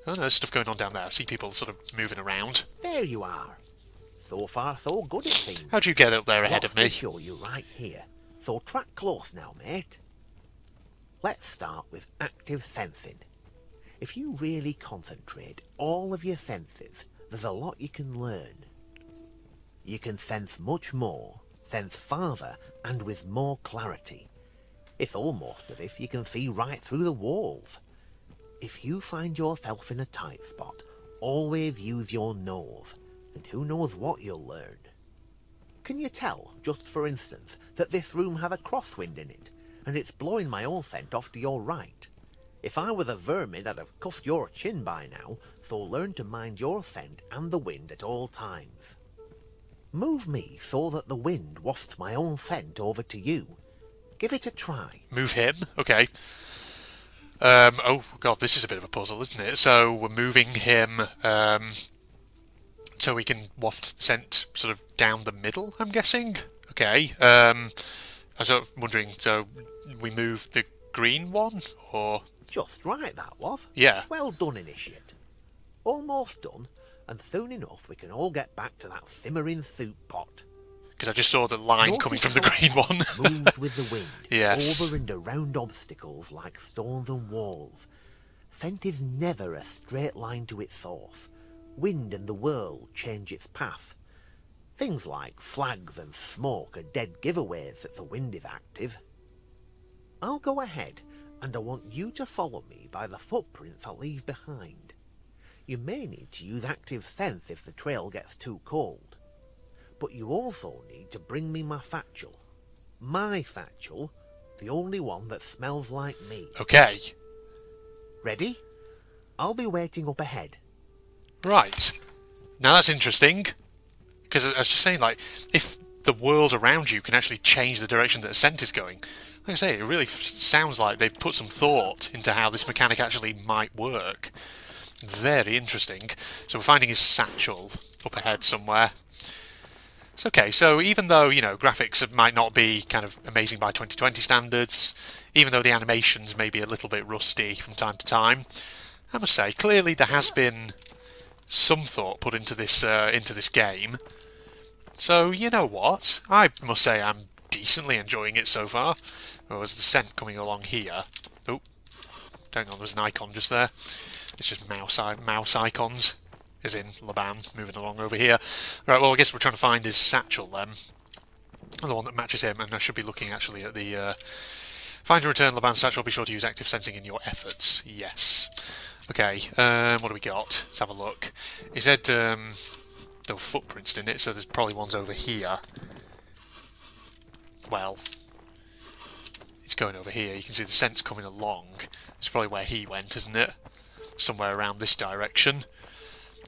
Oh no, there's stuff going on down there. I see people sort of moving around. There you are. So far, so good it seems. How'd you get up there ahead of me? I'll show you right here. So track close now, mate. Let's start with active sensing. If you really concentrate all of your senses, there's a lot you can learn. You can sense much more, sense farther, and with more clarity. It's almost as if you can see right through the walls. If you find yourself in a tight spot, always use your nose, and who knows what you'll learn. Can you tell, just for instance, that this room has a crosswind in it, and it's blowing my own scent off to your right? If I was a vermin, I'd have cuffed your chin by now, so learn to mind your scent and the wind at all times. Move me so that the wind wafts my own scent over to you. Give it a try. Move him? Okay. Oh god, this is a bit of a puzzle, isn't it? So we're moving him, so we can waft scent sort of down the middle, I'm guessing? Okay. I was sort of wondering, so we move the green one, or...? Just right, that was. Yeah. Well done, Initiate. Almost done, and soon enough we can all get back to that simmering soup pot. Because I just saw the line Notice coming from the green one. Moves with the wind, yes. over and around obstacles like stones and walls. Scent is never a straight line to its source. Wind and the world change its path. Things like flags and smoke are dead giveaways that the wind is active. I'll go ahead, and I want you to follow me by the footprints I leave behind. You may need to use active sense if the trail gets too cold. But you also need to bring me my satchel. My satchel, the only one that smells like me. Okay. Ready? I'll be waiting up ahead. Right. Now that's interesting. Because I was just saying, like, if the world around you can actually change the direction that the scent is going, like I say, it really sounds like they've put some thought into how this mechanic actually might work. Very interesting. So we're finding his satchel up ahead somewhere. It's okay, so even though, you know, graphics might not be kind of amazing by 2020 standards, even though the animations may be a little bit rusty from time to time, I must say, clearly there has been some thought put into this game. So, you know what? I must say I'm decently enjoying it so far. Oh, there's the scent coming along here. Oh, hang on, there's an icon just there. It's just mouse icons. As in Laban, moving along over here. Right, well, I guess we're trying to find his satchel then. The one that matches him, and I should be looking actually at the... Find and return Laban's satchel, be sure to use active sensing in your efforts. Yes. Okay, what do we got? Let's have a look. He said there were footprints in it, so there's probably ones over here. Well, it's going over here. You can see the scent's coming along. It's probably where he went, isn't it? Somewhere around this direction.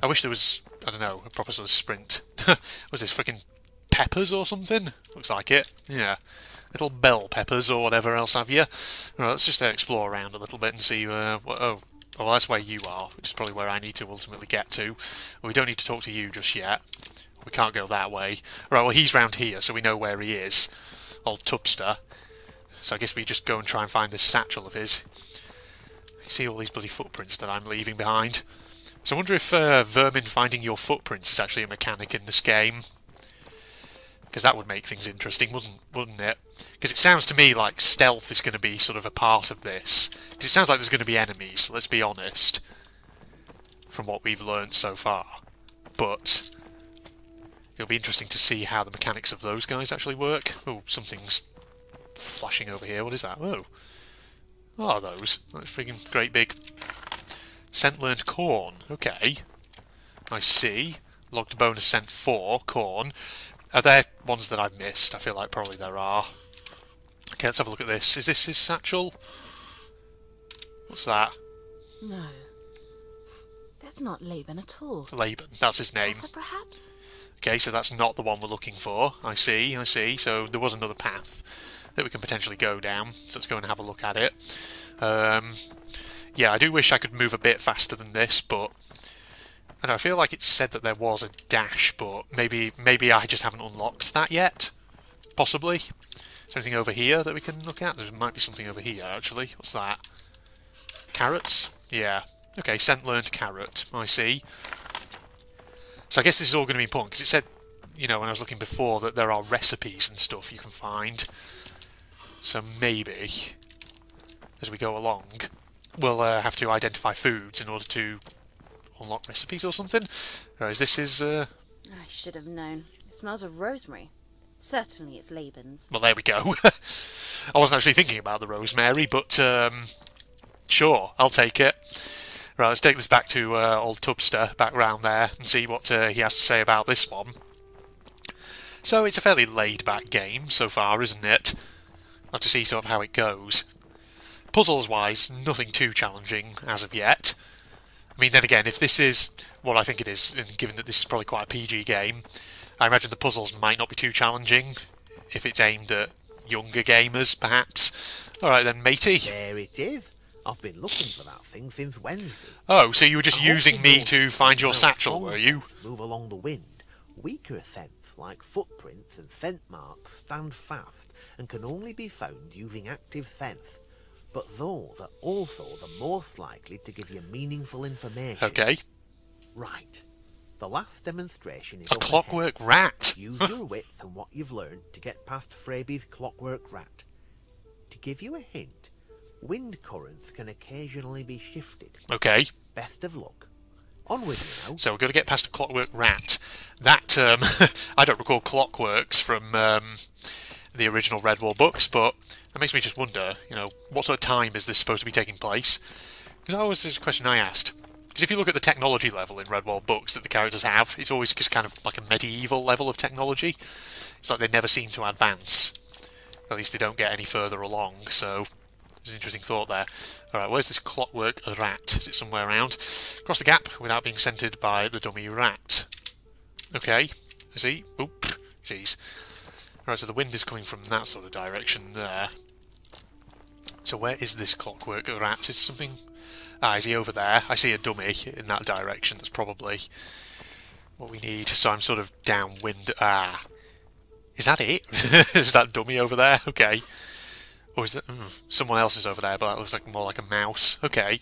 I wish there was, I don't know, a proper sort of sprint. Was this freaking peppers or something? Looks like it. Yeah. Little bell peppers or whatever else have you. Right, let's just explore around a little bit and see oh, well, that's where you are, which is probably where I need to ultimately get to. We don't need to talk to you just yet. We can't go that way. Right, well, he's round here, so we know where he is. Old Tubster. So I guess we just go and try and find this satchel of his. You see all these bloody footprints that I'm leaving behind. So I wonder if vermin finding your footprints is actually a mechanic in this game. Because that would make things interesting, wouldn't it? Because it sounds to me like stealth is going to be sort of a part of this. Because it sounds like there's going to be enemies, let's be honest. From what we've learned so far. But it'll be interesting to see how the mechanics of those guys actually work. Oh, something's flashing over here. What is that? Oh. What are those? That's freaking great big... Scent learned corn. Okay. I see. Logged bonus scent 4, corn. Are there ones that I've missed? I feel like probably there are. Okay, let's have a look at this. Is this his satchel? What's that? No. That's not Laban at all. Laban, that's his name. Elsa, perhaps? Okay, so that's not the one we're looking for. I see, I see. So there was another path that we can potentially go down. So let's go and have a look at it. Yeah, I do wish I could move a bit faster than this, but I don't know, I feel like it said that there was a dash, but maybe I just haven't unlocked that yet. Possibly. Is there anything over here that we can look at? There might be something over here, actually. What's that? Carrots? Yeah. Okay, scent learned carrot. I see. So I guess this is all going to be important, because it said, you know, when I was looking before, that there are recipes and stuff you can find. So maybe, as we go along, we'll have to identify foods in order to unlock recipes or something. Or is this his... I should have known. It smells of rosemary. Certainly it's Laban's. Well, there we go. I wasn't actually thinking about the rosemary, but sure, I'll take it. Right, let's take this back to old Tubster, back round there, and see what he has to say about this one. So it's a fairly laid-back game so far, isn't it? I'll have to see sort of how it goes. Puzzles-wise, nothing too challenging as of yet. I mean, then again, if this is what I think it is, and given that this is probably quite a PG game, I imagine the puzzles might not be too challenging if it's aimed at younger gamers, perhaps. Alright then, matey. There it is. I've been looking for that thing since Wednesday. Oh, so you were just using me to find your satchel, were you? Move along the wind. Weaker scents, like footprints and scent marks, stand fast and can only be found using active scent. But those are also the most likely to give you meaningful information. Okay. Right. The last demonstration is a Clockwork Rat. Use your wits and what you've learned to get past Freeby's Clockwork Rat. To give you a hint, wind currents can occasionally be shifted. Okay. Best of luck. On with you now. So we're going to get past a Clockwork Rat. That, I don't recall Clockworks from the original Redwall books, but that makes me just wonder, you know, what sort of time is this supposed to be taking place? Because that was a question I asked. Because if you look at the technology level in Redwall books that the characters have, it's always just kind of like a medieval level of technology. It's like they never seem to advance. At least they don't get any further along, so there's an interesting thought there. Alright, where's this Clockwork Rat? Is it somewhere around? Cross the gap without being scented by the dummy rat. Okay, I see. Oop, jeez. Alright, so the wind is coming from that sort of direction there. So where is this Clockwork Rat? Is there something... Ah, is he over there? I see a dummy in that direction. That's probably what we need. So I'm sort of downwind. Ah. Is that it? Is that dummy over there? Okay. Or is that... someone else is over there, but that looks like more like a mouse. Okay.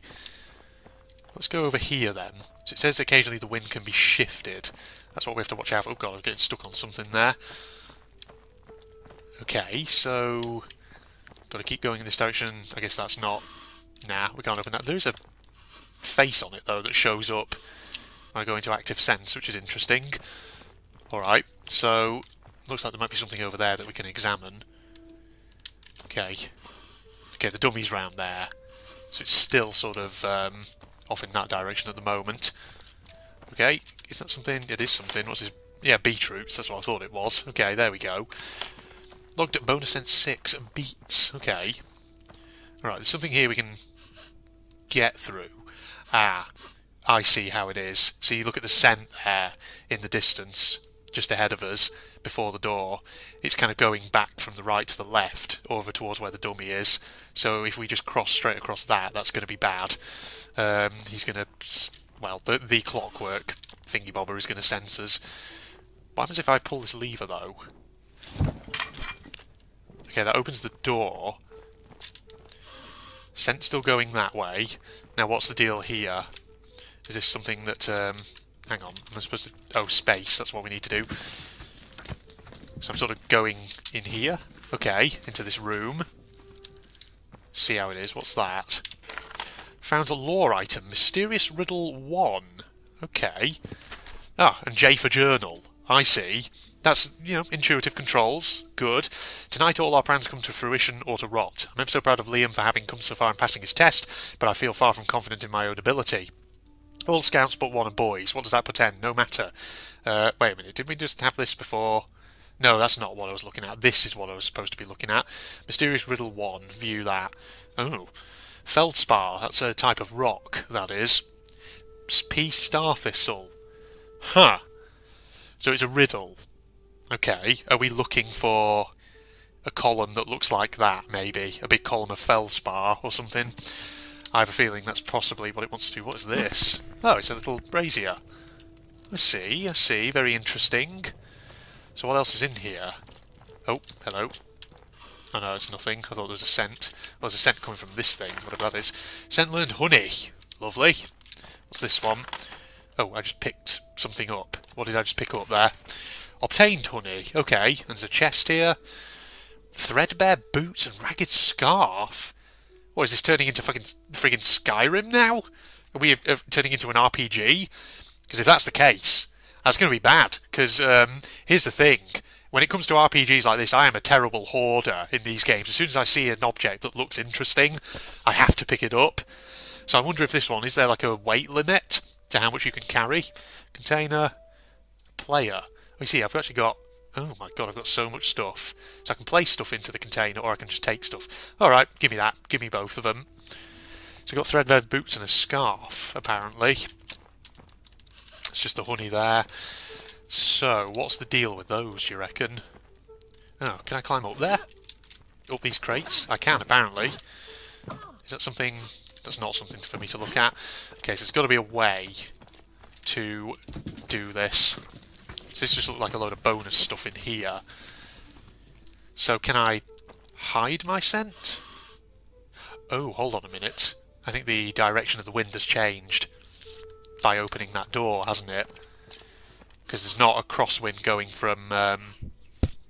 Let's go over here then. So it says occasionally the wind can be shifted. That's what we have to watch out for. Oh god, I'm getting stuck on something there. Okay, so... got to keep going in this direction. I guess that's not... Nah, we can't open that. There's a face on it, though, that shows up when I go into active sense, which is interesting. Alright, so... looks like there might be something over there that we can examine. Okay. Okay, the dummy's round there. So it's still sort of off in that direction at the moment. Okay, is that something? It is something. What's his... Yeah, beetroots, that's what I thought it was. Okay, there we go. Logged at bonus sense 6, beets. Okay. Alright, there's something here we can get through. Ah, I see how it is. So you look at the scent there in the distance, just ahead of us, before the door. It's kind of going back from the right to the left, over towards where the dummy is. So if we just cross straight across that, that's going to be bad. He's going to... well, the clockwork thingy-bobber is going to sense us. What happens if I pull this lever, though? Okay, that opens the door. Scent's still going that way. Now, what's the deal here? Is this something that... hang on, am I supposed to... oh, space, that's what we need to do. So I'm sort of going in here. Okay, into this room. See how it is. What's that? Found a lore item. Mysterious Riddle 1. Okay. Ah, and J for journal. I see. That's, you know, intuitive controls. Good. Tonight all our plans come to fruition or to rot. I'm ever so proud of Liam for having come so far and passing his test, but I feel far from confident in my own ability. All scouts but one are boys. What does that portend? No matter. Wait a minute, didn't we just have this before? No, that's not what I was looking at. This is what I was supposed to be looking at. Mysterious Riddle 1. View that. Oh. Feldspar. That's a type of rock, that is. Pea star thistle. Huh. So it's a riddle. Okay. Are we looking for a column that looks like that, maybe? A big column of feldspar or something? I have a feeling that's possibly what it wants to do. What is this? Oh, it's a little brazier. I see, I see. Very interesting. So what else is in here? Oh, hello. Oh no, it's nothing. I thought there was a scent. Well, there's a scent coming from this thing, whatever that is. Scent learned honey. Lovely. What's this one? Oh, I just picked something up. What did I just pick up there? Obtained honey. Okay, and there's a chest here. Threadbare boots and ragged scarf. What, is this turning into friggin' Skyrim now? Are we turning into an RPG? Because if that's the case, that's going to be bad. Because here's the thing. When it comes to RPGs like this, I am a terrible hoarder in these games. As soon as I see an object that looks interesting, I have to pick it up. So I wonder if this one, is there like a weight limit to how much you can carry? Container, player. You see, I've actually got... Oh my god, I've got so much stuff. So I can place stuff into the container, or I can just take stuff. Alright, give me that. Give me both of them. So I've got threadbare boots and a scarf, apparently. It's just the honey there. So, what's the deal with those, do you reckon? Oh, can I climb up there? Up these crates? I can, apparently. Is that something... That's not something for me to look at. Okay, so there's got to be a way to do this. So this just looks like a load of bonus stuff in here. So can I hide my scent? Oh, hold on a minute. I think the direction of the wind has changed by opening that door, hasn't it? Because there's not a crosswind going from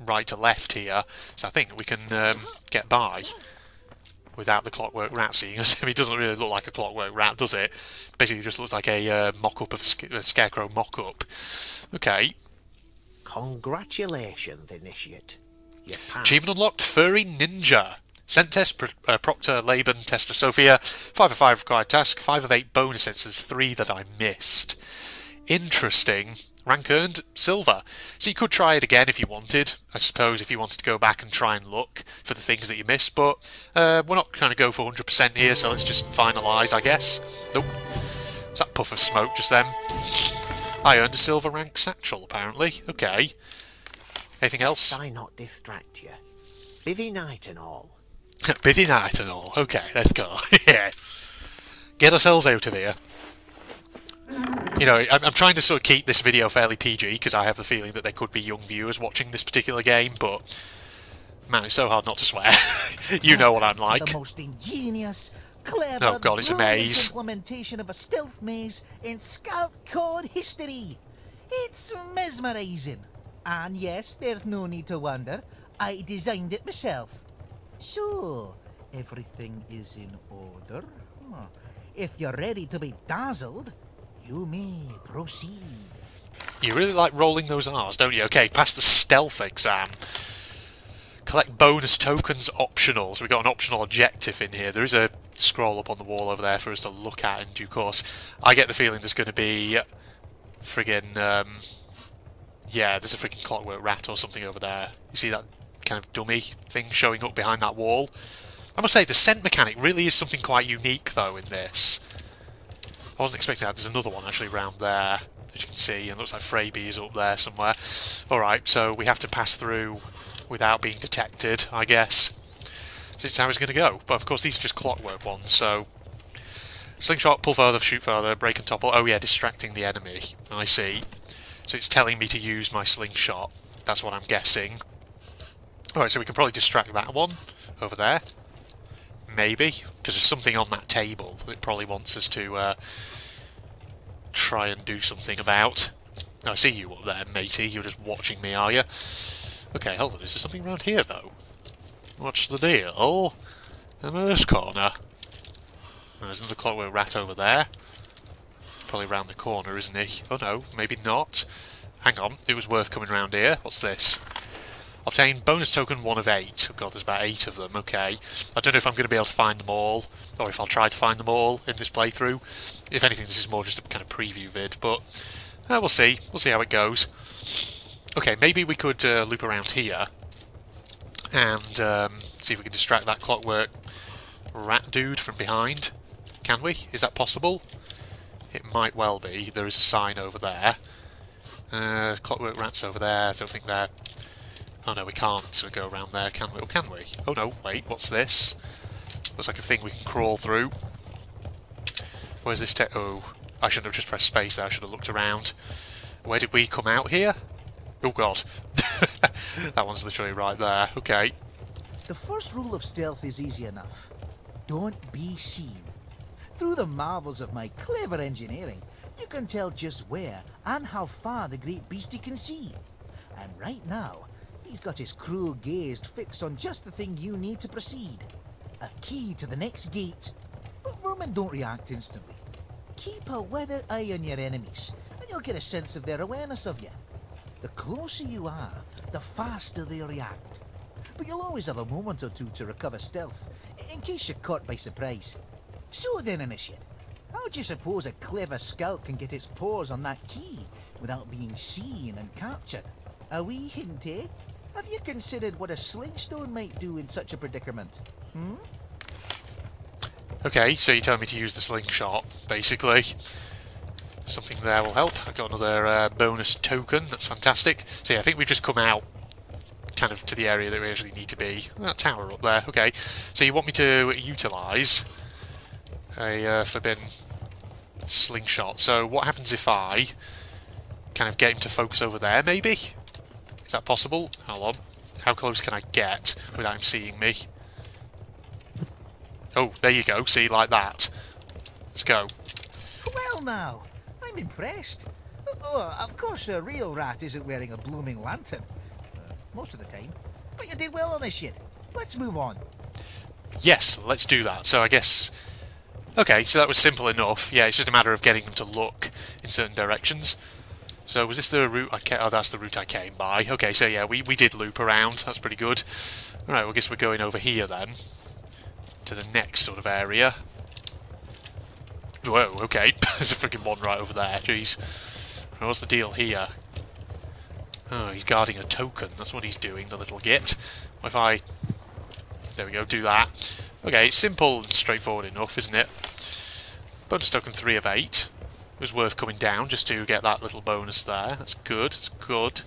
right to left here. So I think we can get by without the Clockwork Rat seeing us. It doesn't really look like a Clockwork Rat, does it? Basically it just looks like a mock-up of a scarecrow mock-up. Okay. Congratulations, Initiate. You passed. Achievement unlocked, Furry Ninja. Scent test, Proctor, Laban, Tester, Sophia. 5 of 5 required task, 5 of 8 bonus senses, there's 3 that I missed. Interesting. Rank earned, Silver. So you could try it again if you wanted. I suppose if you wanted to go back and try and look for the things that you missed. But we're not trying to go for 100% here, so let's just finalise, I guess. Nope. Is that puff of smoke just then? I earned a silver rank satchel, apparently. Okay. Anything else? Must I not distract you? Busy night and all. Busy night and all. Okay, let's go. Yeah. Get ourselves out of here. You know, I'm trying to sort of keep this video fairly PG, because I have the feeling that there could be young viewers watching this particular game, but... Man, it's so hard not to swear. You know what I'm like. The most ingenious, clever, oh god, it's a maze. implementation of a stealth maze in Scout Code history. It's mesmerising. And yes, there's no need to wonder. I designed it myself. So, everything is in order. If you're ready to be dazzled, you may proceed. You really like rolling those R's, don't you? Okay, pass the stealth exam. Collect bonus tokens optional. So we've got an optional objective in here. There is a scroll up on the wall over there for us to look at in due course. I get the feeling there's going to be friggin' yeah, there's a freaking Clockwork Rat or something over there. You see that kind of dummy thing showing up behind that wall? I must say, the scent mechanic really is something quite unique, though, in this. I wasn't expecting that. There's another one, actually, around there, as you can see, and it looks like Freyby is up there somewhere. Alright, so we have to pass through without being detected, I guess. So this is how it's going to go. But, of course, these are just Clockwork ones, so... Slingshot, pull further, shoot further, break and topple. Oh, yeah, distracting the enemy. I see. So it's telling me to use my Slingshot. That's what I'm guessing. Alright, so we can probably distract that one over there. Maybe. Because there's something on that table that it probably wants us to try and do something about. Oh, I see you up there, matey. You're just watching me, are you? Okay, hold on. Is there something around here, though? What's the deal? In this corner. Oh, there's another Clockwork Rat over there. Probably round the corner, isn't he? Oh no, maybe not. Hang on, it was worth coming round here. What's this? Obtain bonus token 1 of 8. Oh god, there's about 8 of them, okay. I don't know if I'm going to be able to find them all, or if I'll try to find them all in this playthrough. If anything, this is more just a kind of preview vid, but we'll see. We'll see how it goes. Okay, maybe we could loop around here and see if we can distract that Clockwork Rat dude from behind. Can we? Is that possible? It might well be. There is a sign over there. Clockwork Rat's over there. I don't think they're... Oh no, we can't sort of go around there, can we? Or can we? Oh no, wait, what's this? Looks like a thing we can crawl through. Where's this oh, I shouldn't have just pressed space there, I should have looked around. Where did we come out here? Oh god. That one's literally right there. Okay. The first rule of stealth is easy enough. Don't be seen. Through the marvels of my clever engineering, you can tell just where and how far the great beastie can see. And right now, he's got his cruel gaze fixed on just the thing you need to proceed. A key to the next gate. But vermin don't react instantly. Keep a weathered eye on your enemies, and you'll get a sense of their awareness of you. The closer you are, the faster they'll react. But you'll always have a moment or two to recover stealth, in case you're caught by surprise. So then, Initiate, how do you suppose a clever scout can get its paws on that key without being seen and captured? A wee hint, eh? Have you considered what a slingstone might do in such a predicament? Hmm? Okay, so you tell me to use the slingshot, basically. Something there will help. I've got another bonus token, that's fantastic. So yeah, I think we've just come out kind of to the area that we actually need to be. That tower up there, okay. So you want me to utilise a forbidden slingshot. So what happens if I kind of get him to focus over there, maybe? Is that possible? Hold on. How close can I get without him seeing me? Oh, there you go. See, like that. Let's go. Well now, I'm impressed. Oh, of course a real rat isn't wearing a blooming lantern. Most of the time. But you did well on this shit. Let's move on. Yes, let's do that. So I guess... Okay, so that was simple enough. Yeah, it's just a matter of getting them to look in certain directions. So was this the route I came... Oh, that's the route I came by. Okay, so yeah, we did loop around. That's pretty good. Alright, well, I guess we're going over here then. To the next sort of area. Whoa, okay. There's a freaking one right over there. Jeez. What's the deal here? Oh, he's guarding a token. That's what he's doing, the little git. What if I... There we go, do that. Okay, it's simple and straightforward enough, isn't it? Bonus token 3 of 8. It was worth coming down just to get that little bonus there. That's good, it's good.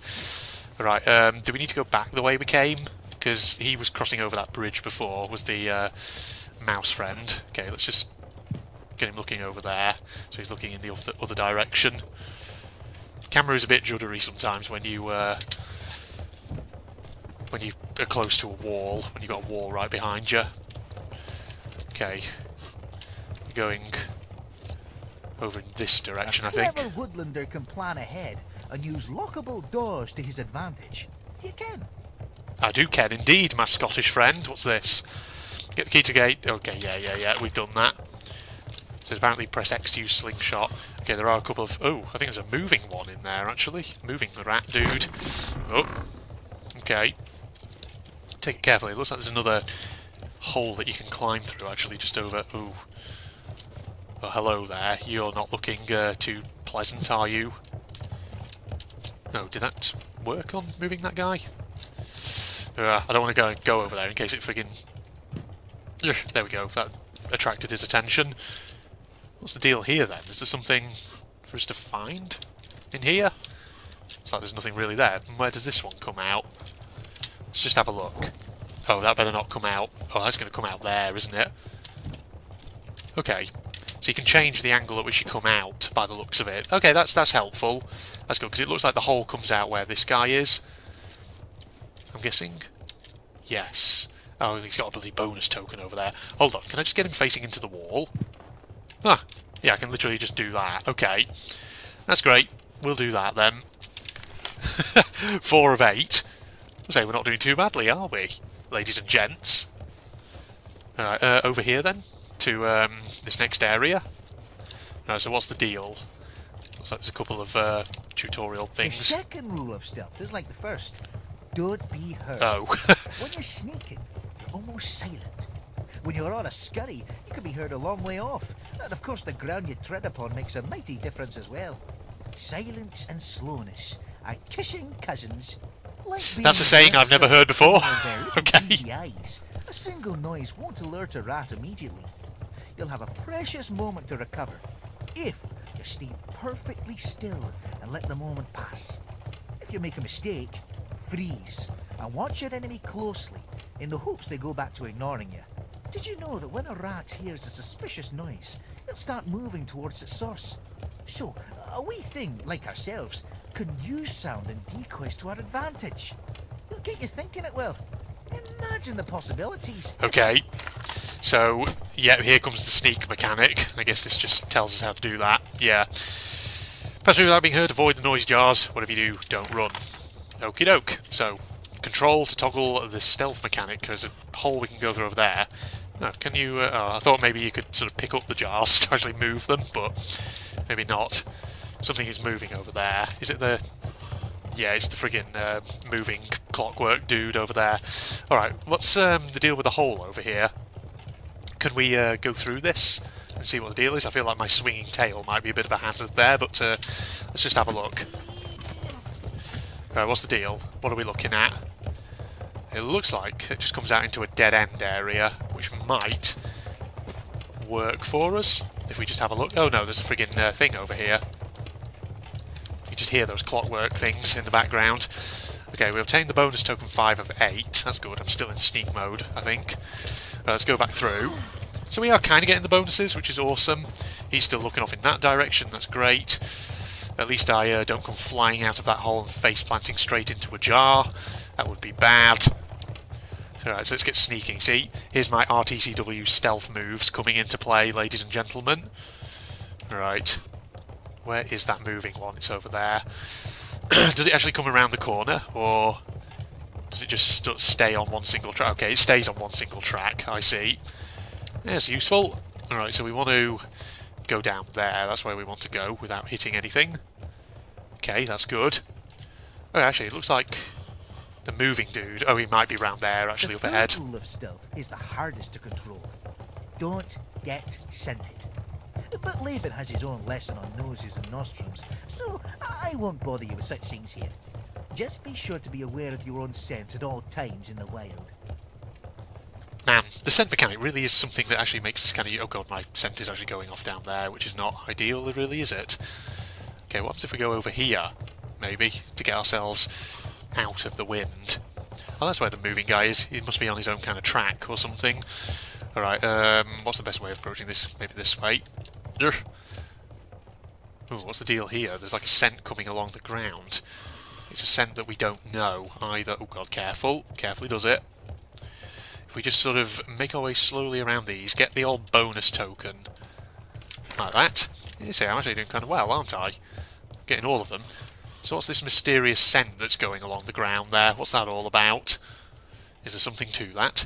Alright, do we need to go back the way we came? Because he was crossing over that bridge before, was the mouse friend. Okay, let's just get him looking over there. So he's looking in the other direction. Camera is a bit juddery sometimes when you are close to a wall, when you've got a wall right behind you. Okay, we're going over in this direction, I think. A clever woodlander can plan ahead and use lockable doors to his advantage. You can. I do ken indeed, my Scottish friend. What's this? Get the key to gate. Okay, yeah, we've done that. So apparently press X to use slingshot. Okay, there are a couple of... Oh, I think there's a moving one in there, actually. Moving rat dude. Oh, okay. Take it carefully. It looks like there's another hole that you can climb through, actually, just over... Ooh. Oh, hello there. You're not looking too pleasant, are you? No, did that work on moving that guy? I don't want to go over there in case it friggin... There we go. That attracted his attention. What's the deal here then? Is there something for us to find in here? It's like there's nothing really there. And where does this one come out? Let's just have a look. Oh, that better not come out. Oh, that's going to come out there, isn't it? Okay. So you can change the angle at which you come out by the looks of it. Okay, that's helpful. That's good, because it looks like the hole comes out where this guy is. I'm guessing? Yes. Oh, he's got a bloody bonus token over there. Hold on, can I just get him facing into the wall? Ah, yeah, I can literally just do that. Okay. That's great. We'll do that then. 4 of 8. I say we're not doing too badly, are we, ladies and gents? Alright, over here then, to this next area. Alright, so what's the deal? Looks like there's a couple of tutorial things. The second rule of stealth is like the first. Don't be heard. Oh. When you're sneaking, you're almost silent. When you're on a scurry, you can be heard a long way off. And of course the ground you tread upon makes a mighty difference as well. Silence and slowness are kissing cousins. Like That's a saying I've never heard before. Okay. Eyes. A single noise won't alert a rat immediately. You'll have a precious moment to recover if you stay perfectly still and let the moment pass. If you make a mistake, freeze and watch your enemy closely in the hopes they go back to ignoring you. Did you know that when a rat hears a suspicious noise, it'll start moving towards its source? So, a wee thing like ourselves can use sound and decoys to our advantage. It'll get you thinking it will. Imagine the possibilities. Okay. So, yeah, here comes the sneak mechanic. I guess this just tells us how to do that. Yeah. Pass through without being heard, avoid the noise jars. Whatever you do, don't run. Okie doke. So, control to toggle the stealth mechanic. There's a hole we can go through over there. No, can you... oh, I thought maybe you could sort of pick up the jars to actually move them, but maybe not. Something is moving over there. Is it the... Yeah, it's the friggin' moving clockwork dude over there. Alright, what's the deal with the hole over here? Can we go through this and see what the deal is? I feel like my swinging tail might be a bit of a hazard there, but let's just have a look. Alright, what's the deal? What are we looking at? It looks like it just comes out into a dead-end area, which might work for us, if we just have a look. Oh no, there's a friggin' thing over here. You just hear those clockwork things in the background. Okay, we obtained the bonus token 5 of 8. That's good, I'm still in sneak mode, I think. Let's go back through. So we are kind of getting the bonuses, which is awesome. He's still looking off in that direction, that's great. At least I don't come flying out of that hole and face-planting straight into a jar. That would be bad. Alright, so let's get sneaking. See, here's my RTCW stealth moves coming into play, ladies and gentlemen. Alright. Where is that moving one? It's over there. Does it actually come around the corner, or does it just stay on one single track? Okay, it stays on one single track, I see. That's useful. Alright, so we want to go down there. That's where we want to go without hitting anything. Okay, that's good. Oh, actually, it looks like the moving dude. Oh, he might be round there, actually, up ahead. The rule of stealth is the hardest to control. Don't get scented. But Laban has his own lesson on noses and nostrums, so I won't bother you with such things here. Just be sure to be aware of your own scent at all times in the wild. Man, the scent mechanic really is something that actually makes this kind of... Oh god, my scent is actually going off down there, which is not ideal, really, is it? Okay, what happens if we go over here, maybe, to get ourselves out of the wind? Oh, that's where the moving guy is. He must be on his own kind of track or something. Alright, what's the best way of approaching this? Maybe this way. Ooh, what's the deal here? There's like a scent coming along the ground. It's a scent that we don't know either. Oh god, careful. Carefully does it. If we just sort of make our way slowly around these, get the old bonus token. Like that. You see, I'm actually doing kind of well, aren't I? Getting all of them. So what's this mysterious scent that's going along the ground there? What's that all about? Is there something to that?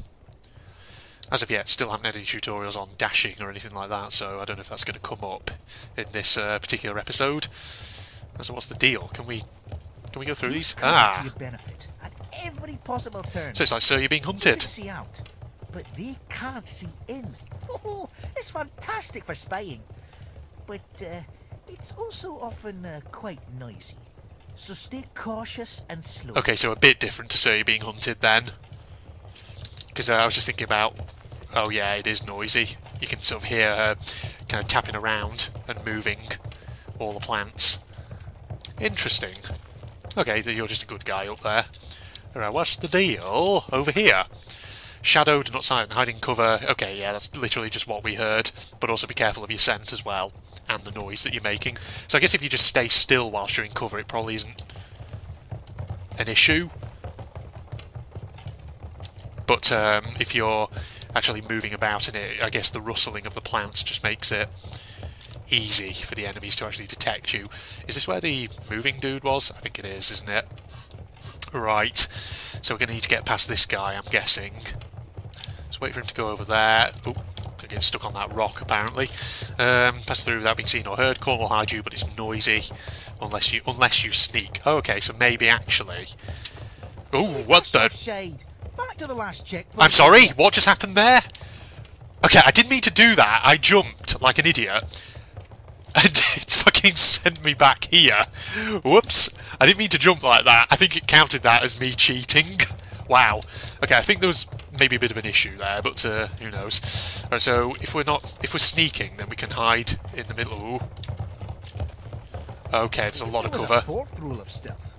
As of yet, still haven't had any tutorials on dashing or anything like that, so I don't know if that's going to come up in this particular episode. So what's the deal? Can we go through these? To your benefit at every possible turn. So it's like, sir, you're being hunted. They can see out, but they can't see in. Oh, it's fantastic for spying. But it's also often quite noisy. So stay cautious and slow. Okay, so a bit different to sir, you're being hunted then. Because I was just thinking about... Oh yeah, it is noisy. You can sort of hear her kind of tapping around and moving all the plants. Interesting. Okay, you're just a good guy up there. Alright, what's the deal over here? Shadowed, not silent, hiding cover. Okay, yeah, that's literally just what we heard. But also be careful of your scent as well, and the noise that you're making. So I guess if you just stay still whilst you're in cover, it probably isn't an issue. But if you're actually moving about in it, I guess the rustling of the plants just makes it easy for the enemies to actually detect you. Is this where the moving dude was? I think it is, isn't it? Right. So we're going to need to get past this guy, I'm guessing. Just wait for him to go over there. Oh, I'm getting stuck on that rock, apparently. Pass through without being seen or heard. Corn will hide you, but it's noisy unless you sneak. Oh, okay, so maybe actually... Oh, what the? Offside. Back to the last checkpoint. I'm sorry, what just happened there? Okay, I didn't mean to do that. I jumped like an idiot. And it fucking sent me back here. Whoops. I didn't mean to jump like that. I think it counted that as me cheating. Wow. Okay, I think there was maybe a bit of an issue there, but who knows. Right, so if we're sneaking, then we can hide in the middle. Ooh. Okay, there's a lot of cover. A fourth rule of stealth,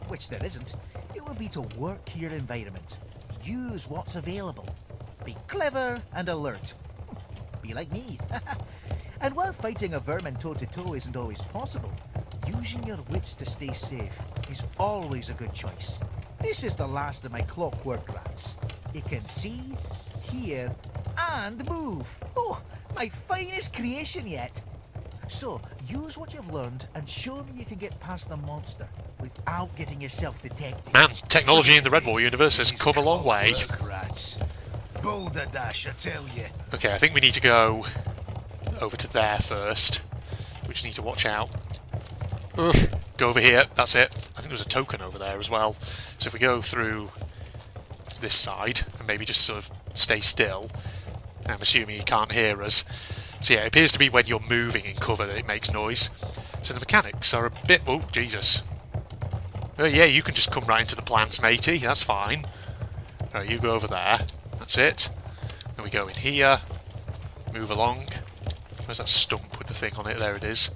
which there isn't. It would be to work your environment. Use what's available. Be clever and alert. Be like me. And while fighting a vermin toe-to-toe isn't always possible, using your wits to stay safe is always a good choice. This is the last of my Clockwork Rats. It can see, hear, and move. Oh, my finest creation yet. So, use what you've learned and show me you can get past the monster without getting yourself detected. Man, technology in the Redwall universe has come a long way. Rats. Boulder dash, I tell you. Okay, I think we need to go over to there first. We just need to watch out. Ugh. Go over here, that's it. I think there's a token over there as well. So if we go through this side and maybe just sort of stay still, I'm assuming he can't hear us. So yeah, it appears to be when you're moving in cover that it makes noise. So the mechanics are a bit... Oh, Jesus. Oh yeah, you can just come right into the plants, matey. That's fine. Alright, you go over there. That's it. Then we go in here. Move along. Where's that stump with the thing on it? There it is.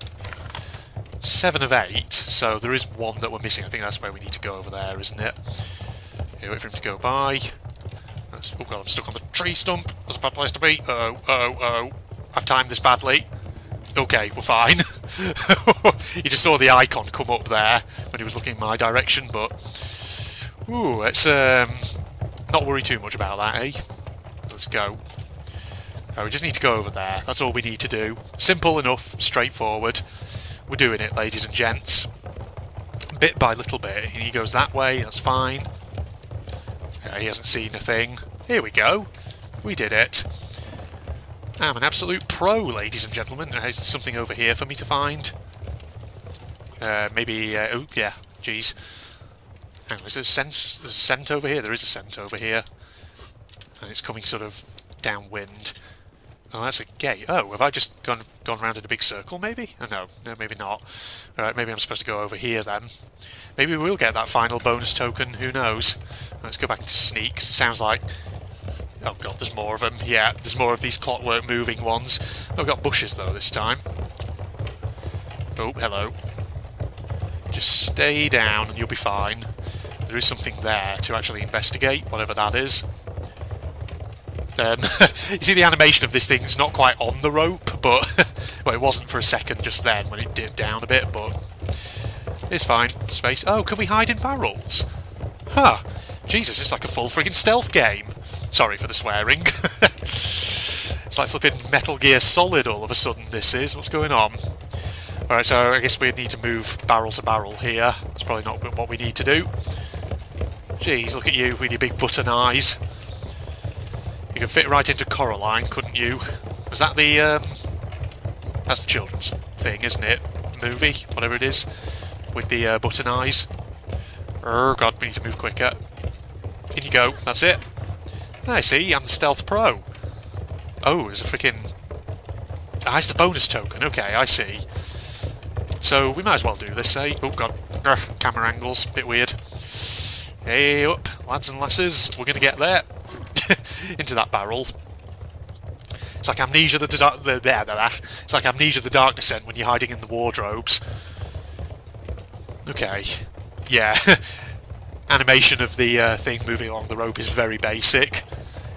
7 of 8, so there is one that we're missing. I think that's where we need to go over there, isn't it? Okay, wait for him to go by. Oh god, I'm stuck on the tree stump. That's a bad place to be. Oh. I've timed this badly. Okay, we're fine. You just saw the icon come up there when he was looking in my direction, but... Ooh, let's not worry too much about that, eh? Let's go. Oh, we just need to go over there. That's all we need to do. Simple enough, straightforward. We're doing it, ladies and gents. Bit by little bit. And he goes that way, that's fine. Okay, he hasn't seen a thing. Here we go. We did it. I'm an absolute pro, ladies and gentlemen. There's something over here for me to find. Maybe... oh, yeah. Jeez. Hang on, is there a scent over here? There is a scent over here. And it's coming sort of downwind. Oh, that's a gate. Oh, have I just gone around in a big circle, maybe? Oh, no, maybe not. Alright, maybe I'm supposed to go over here, then. Maybe we'll get that final bonus token, who knows? Let's go back into sneaks. It sounds like... Oh god, there's more of them. Yeah, there's more of these clockwork moving ones. I've got bushes, though, this time. Oh, hello. Just stay down and you'll be fine. There is something there to actually investigate, whatever that is. You see the animation of this thing's not quite on the rope, but... well, it wasn't for a second just then when it dipped down a bit, but... it's fine. Space. Oh, can we hide in barrels? Huh. Jesus, it's like a full friggin' stealth game. Sorry for the swearing. It's like flipping Metal Gear Solid all of a sudden, this is. What's going on? Alright, so I guess we need to move barrel to barrel here. That's probably not what we need to do. Jeez, look at you with your big button eyes. You could fit right into Coraline, couldn't you? Was that the, that's the children's thing, isn't it? Movie, whatever it is. With the, button eyes. Oh god, we need to move quicker. In you go, that's it. I see, I'm the stealth pro. Oh, there's a freaking... ah, it's the bonus token, okay, I see. So, we might as well do this, eh? Oh god, camera angles, bit weird. Hey up, lads and lasses, we're gonna get there. Into that barrel. It's like Amnesia it's like Amnesia the Dark Descent when you're hiding in the wardrobes. Okay. Yeah. Animation of the thing moving along the rope is very basic.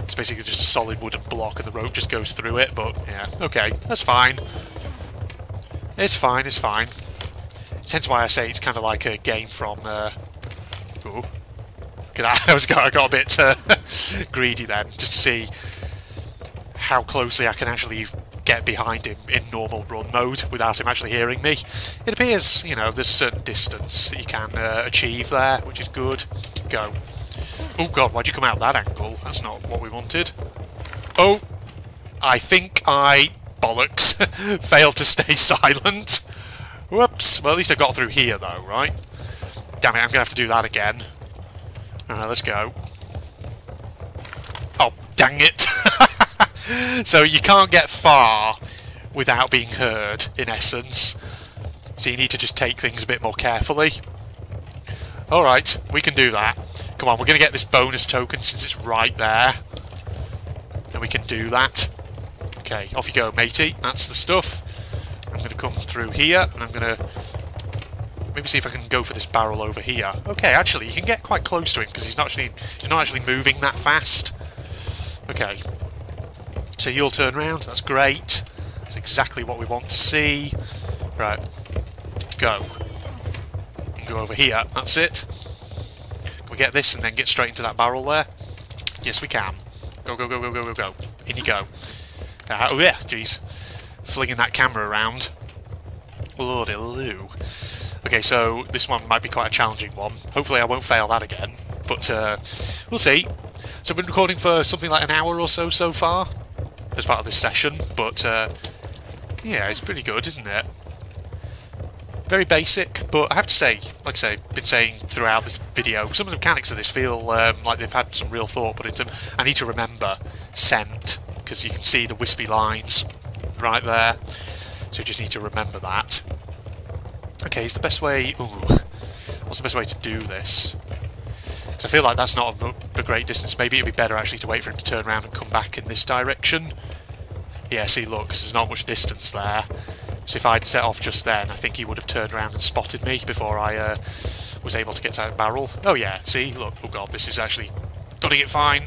It's basically just a solid wooden block and the rope just goes through it, but yeah, okay, that's fine. It's fine, it's fine. It's hence why I say it's kind of like a game from... ooh. I got a bit greedy then, just to see how closely I can actually get behind him in normal run mode without him actually hearing me. It appears, you know, there's a certain distance that you can achieve there, which is good. Go. Oh god, why'd you come out that angle? That's not what we wanted. Oh! I think I... bollocks. Failed to stay silent. Whoops. Well, at least I got through here, though, right? Damn it, I'm going to have to do that again. Alright, let's go. Oh, dang it! So you can't get far without being heard, in essence. So you need to just take things a bit more carefully. Alright, we can do that. Come on, we're going to get this bonus token since it's right there. And we can do that. Okay, off you go, matey. That's the stuff. I'm going to come through here, and I'm going to maybe see if I can go for this barrel over here. Okay, actually, you can get quite close to him because he's not actually moving that fast. Okay. So you'll turn around. That's great. That's exactly what we want to see. Right. Go. And go over here. That's it. Can we get this and then get straight into that barrel there? Yes, we can. Go, go, go, go, go, go, go. In you go. Oh, yeah, jeez. Flinging that camera around. Lordy loo. Okay, so this one might be quite a challenging one. Hopefully I won't fail that again. But we'll see. So I've been recording for something like an hour or so far as part of this session. But yeah, it's pretty good, isn't it? Very basic, but I have to say, like I say, I've been saying throughout this video, some of the mechanics of this feel like they've had some real thought put into them. I need to remember scent, because you can see the wispy lines right there. So you just need to remember that. Okay, is the best way... Ooh, what's the best way to do this? Because I feel like that's not a great distance. Maybe it'd be better actually to wait for him to turn around and come back in this direction. Yeah, see, look, 'cause there's not much distance there. So if I'd set off just then, I think he would have turned around and spotted me before I was able to get to that barrel. Oh yeah, see, look, oh god, this is actually cutting it fine.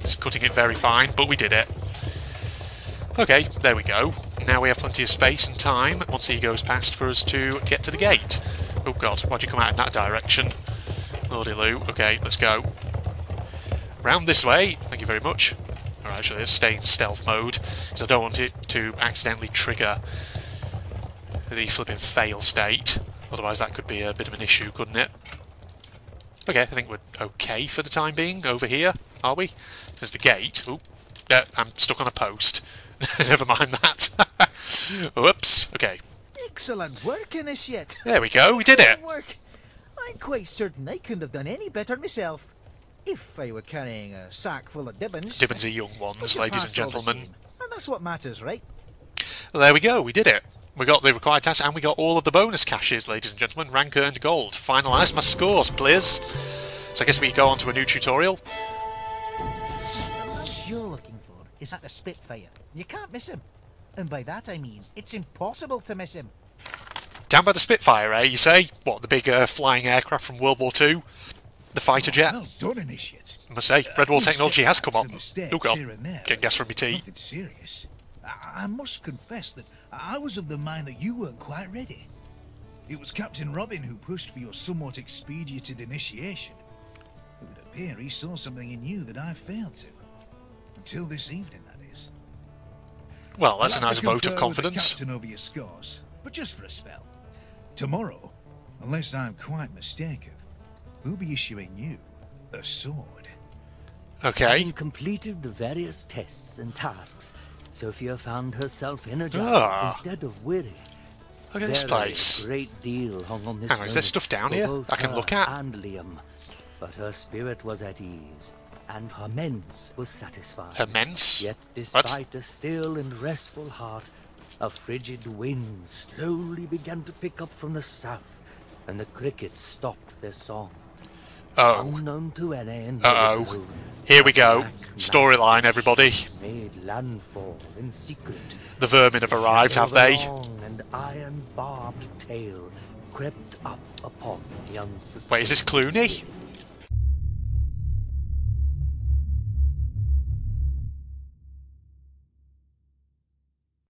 It's cutting it very fine, but we did it. Okay, there we go. Now we have plenty of space and time once he goes past for us to get to the gate. Oh god, why'd you come out in that direction? Lordy loo. Okay, let's go. Round this way, thank you very much. Alright, actually, let's stay in stealth mode, because I don't want it to accidentally trigger the flipping fail state. Otherwise that could be a bit of an issue, couldn't it? Okay, I think we're okay for the time being over here, are we? There's the gate. Oop, yeah, I'm stuck on a post. Never mind that. Whoops, okay. Excellent work, Initiate. There we go, we did it. Excellent work. I'm quite certain I couldn't have done any better myself. If I were carrying a sack full of dibbons. Dibbons are young ones, ladies and gentlemen. And that's what matters, right? Well, there we go, we did it. We got the required tasks and we got all of the bonus caches, ladies and gentlemen. Rank earned gold. Finalise my scores, please. So I guess we go on to a new tutorial. The man you're looking for is at the Spitfire. You can't miss him. And by that I mean, it's impossible to miss him. Down by the Spitfire, eh, you say? What, the big flying aircraft from World War II? The fighter jet? Well done, Initiate. I must say, Redwall technology has come up. Oh god, get getting gas from my tea. Nothing serious. I must confess that I was of the mind that you weren't quite ready. It was Captain Robin who pushed for your somewhat expedited initiation. It would appear he saw something in you that I failed to. Until this evening, that is. Well, that's a I'll have nice to vote of confer with the confidence. Captain over your scores, but just for a spell. Tomorrow, unless I'm quite mistaken, we'll be issuing you a sword. Okay. Having completed the various tests and tasks, Sophia found herself energized instead of weary. Look at this place. A great deal hung on this Hang on, is there moment stuff down for here both I can her look at? and Liam, but her spirit was at ease, and her mens was satisfied. Her mens? Yet, despite a still and restful heart, a frigid wind slowly began to pick up from the south, and the crickets stopped their song. Oh. Unknown to any Uh-oh. Here we go. Storyline, everybody. Made landfall in secret. The vermin have arrived, have they? A long and iron-barbed tail crept up upon the unsuspecting. Wait, is this Clooney?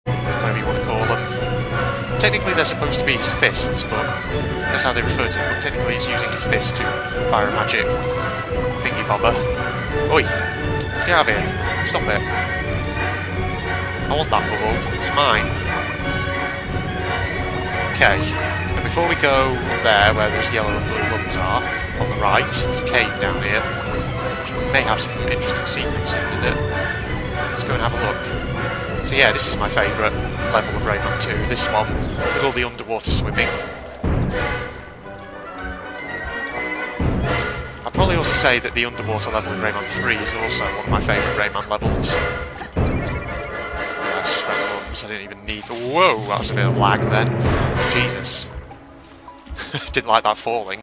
Whatever you want to call them. Technically they're supposed to be his fists, but that's how they refer to him. But technically he's using his fist to fire a magic thingy bobber. Oi! Get out of here. Stop it. I want that bubble. It's mine. Okay. And before we go up there, where those yellow and blue ones are, on the right, there's a cave down here, which may have some interesting secrets in it. Let's go and have a look. So yeah, this is my favourite level of Rayman 2, this one, with all the underwater swimming. I'd probably also say that the underwater level in Rayman 3 is also one of my favourite Rayman levels. That's just red ones, I didn't even need... Whoa, that was a bit of lag then. Jesus. Didn't like that falling.